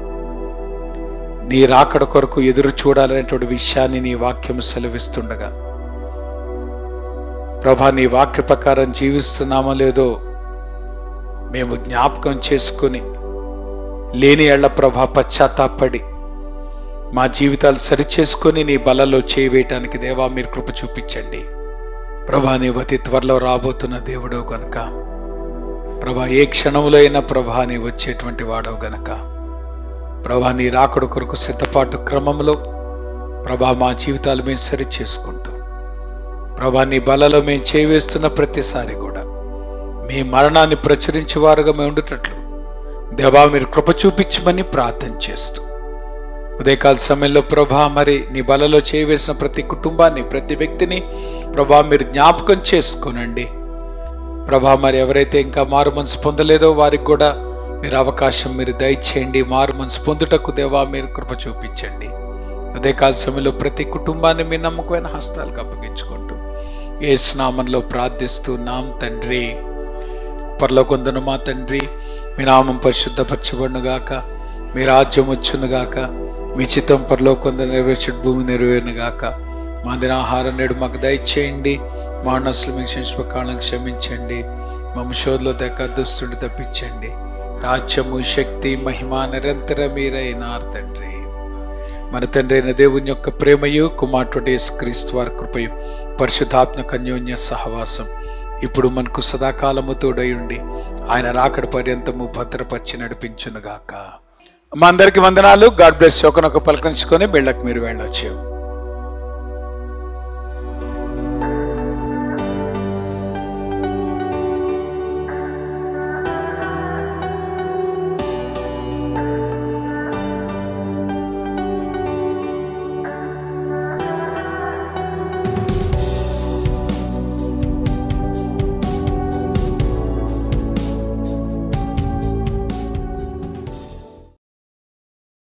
నీ రాకడ కొరకు ఎదురు చూడాలనేటువంటి విషయాన్ని నీ వాక్యము సెలవిస్తుండగా, ప్రభా నీ వాక్య ప్రకారం జీవిస్తున్నామో లేదో మేము జ్ఞాపకం చేసుకుని, లేని ఎళ్ల ప్రభా పశ్చాత్తాపడి మా జీవితాలు సరిచేసుకొని నీ బలలో చేయవేయటానికి దేవా మీరు కృప చూపించండి. ప్రభా నీవు అతి త్వరలో రాబోతున్న దేవుడో గనుక, ప్రభా ఏ క్షణంలో అయినా ప్రభా నీ వచ్చేటువంటి వాడవు గనుక, ప్రభా నీ రాకడ కొరకు సిద్ధపాటు క్రమంలో ప్రభా మా జీవితాలు మేము సరి చేసుకుంటూ ప్రభా నీ బలలో మేము చేవేస్తున్న ప్రతిసారి కూడా మీ మరణాన్ని ప్రచురించేవారుగా మేము ఉండేటట్లు దేవా మీరు కృప చూపించమని ప్రార్థన చేస్తూ ఉదయకాల సమయంలో ప్రభా మరి నీ బలలో చేయవేసిన ప్రతి కుటుంబాన్ని ప్రతి వ్యక్తిని ప్రభా మీరు జ్ఞాపకం చేసుకోనండి. ప్రభా మరి ఎవరైతే ఇంకా మారు మనసు పొందలేదో వారికి కూడా మీరు అవకాశం మీరు దయచేయండి. మారు మనసు పొందుటకు దేవా మీరు కృప చూపించండి. ఉదయకాల సమయంలో ప్రతి కుటుంబాన్ని మీ నమ్మకమైన హస్తాలకు అప్పగించుకుంటూ యేసు నామములో ప్రార్థిస్తున్నాం తండ్రి. పరలోకమందున్న మా తండ్రి, మీ నామం పరిశుద్ధపరచబడునుగాక, మీ రాజ్యం వచ్చునుగాక, మీ చిత్తం పరలోకమందు నెరవేర్చు భూమి నెరవేరునుగాక. మా దినాహారం నేడు మాకు దయచేయండి. మా అన్నసులు మీకు క్షమించకాలను క్షమించండి. మా శోధలో దక్క దుష్టుని తప్పించండి. రాజ్యము శక్తి మహిమ నిరంతరం మీరైనారు తండ్రి. మన తండ్రి అయిన దేవుని యొక్క ప్రేమయు కుమారుడు యేసుక్రీస్తు వారి కృపయు పరిశుద్ధాత్మ అన్యోన్య సహవాసం ఇప్పుడు మనకు సదాకాలము తోడై ఉండి ఆయన రాకడ పర్యంతము భద్రపరిచి నడిపించునుగాక. మా అందరికి వందనాలు. God bless. ఒకనొక పలకరించుకొని బిళ్ళకి మీరు వెళ్ళొచ్చు.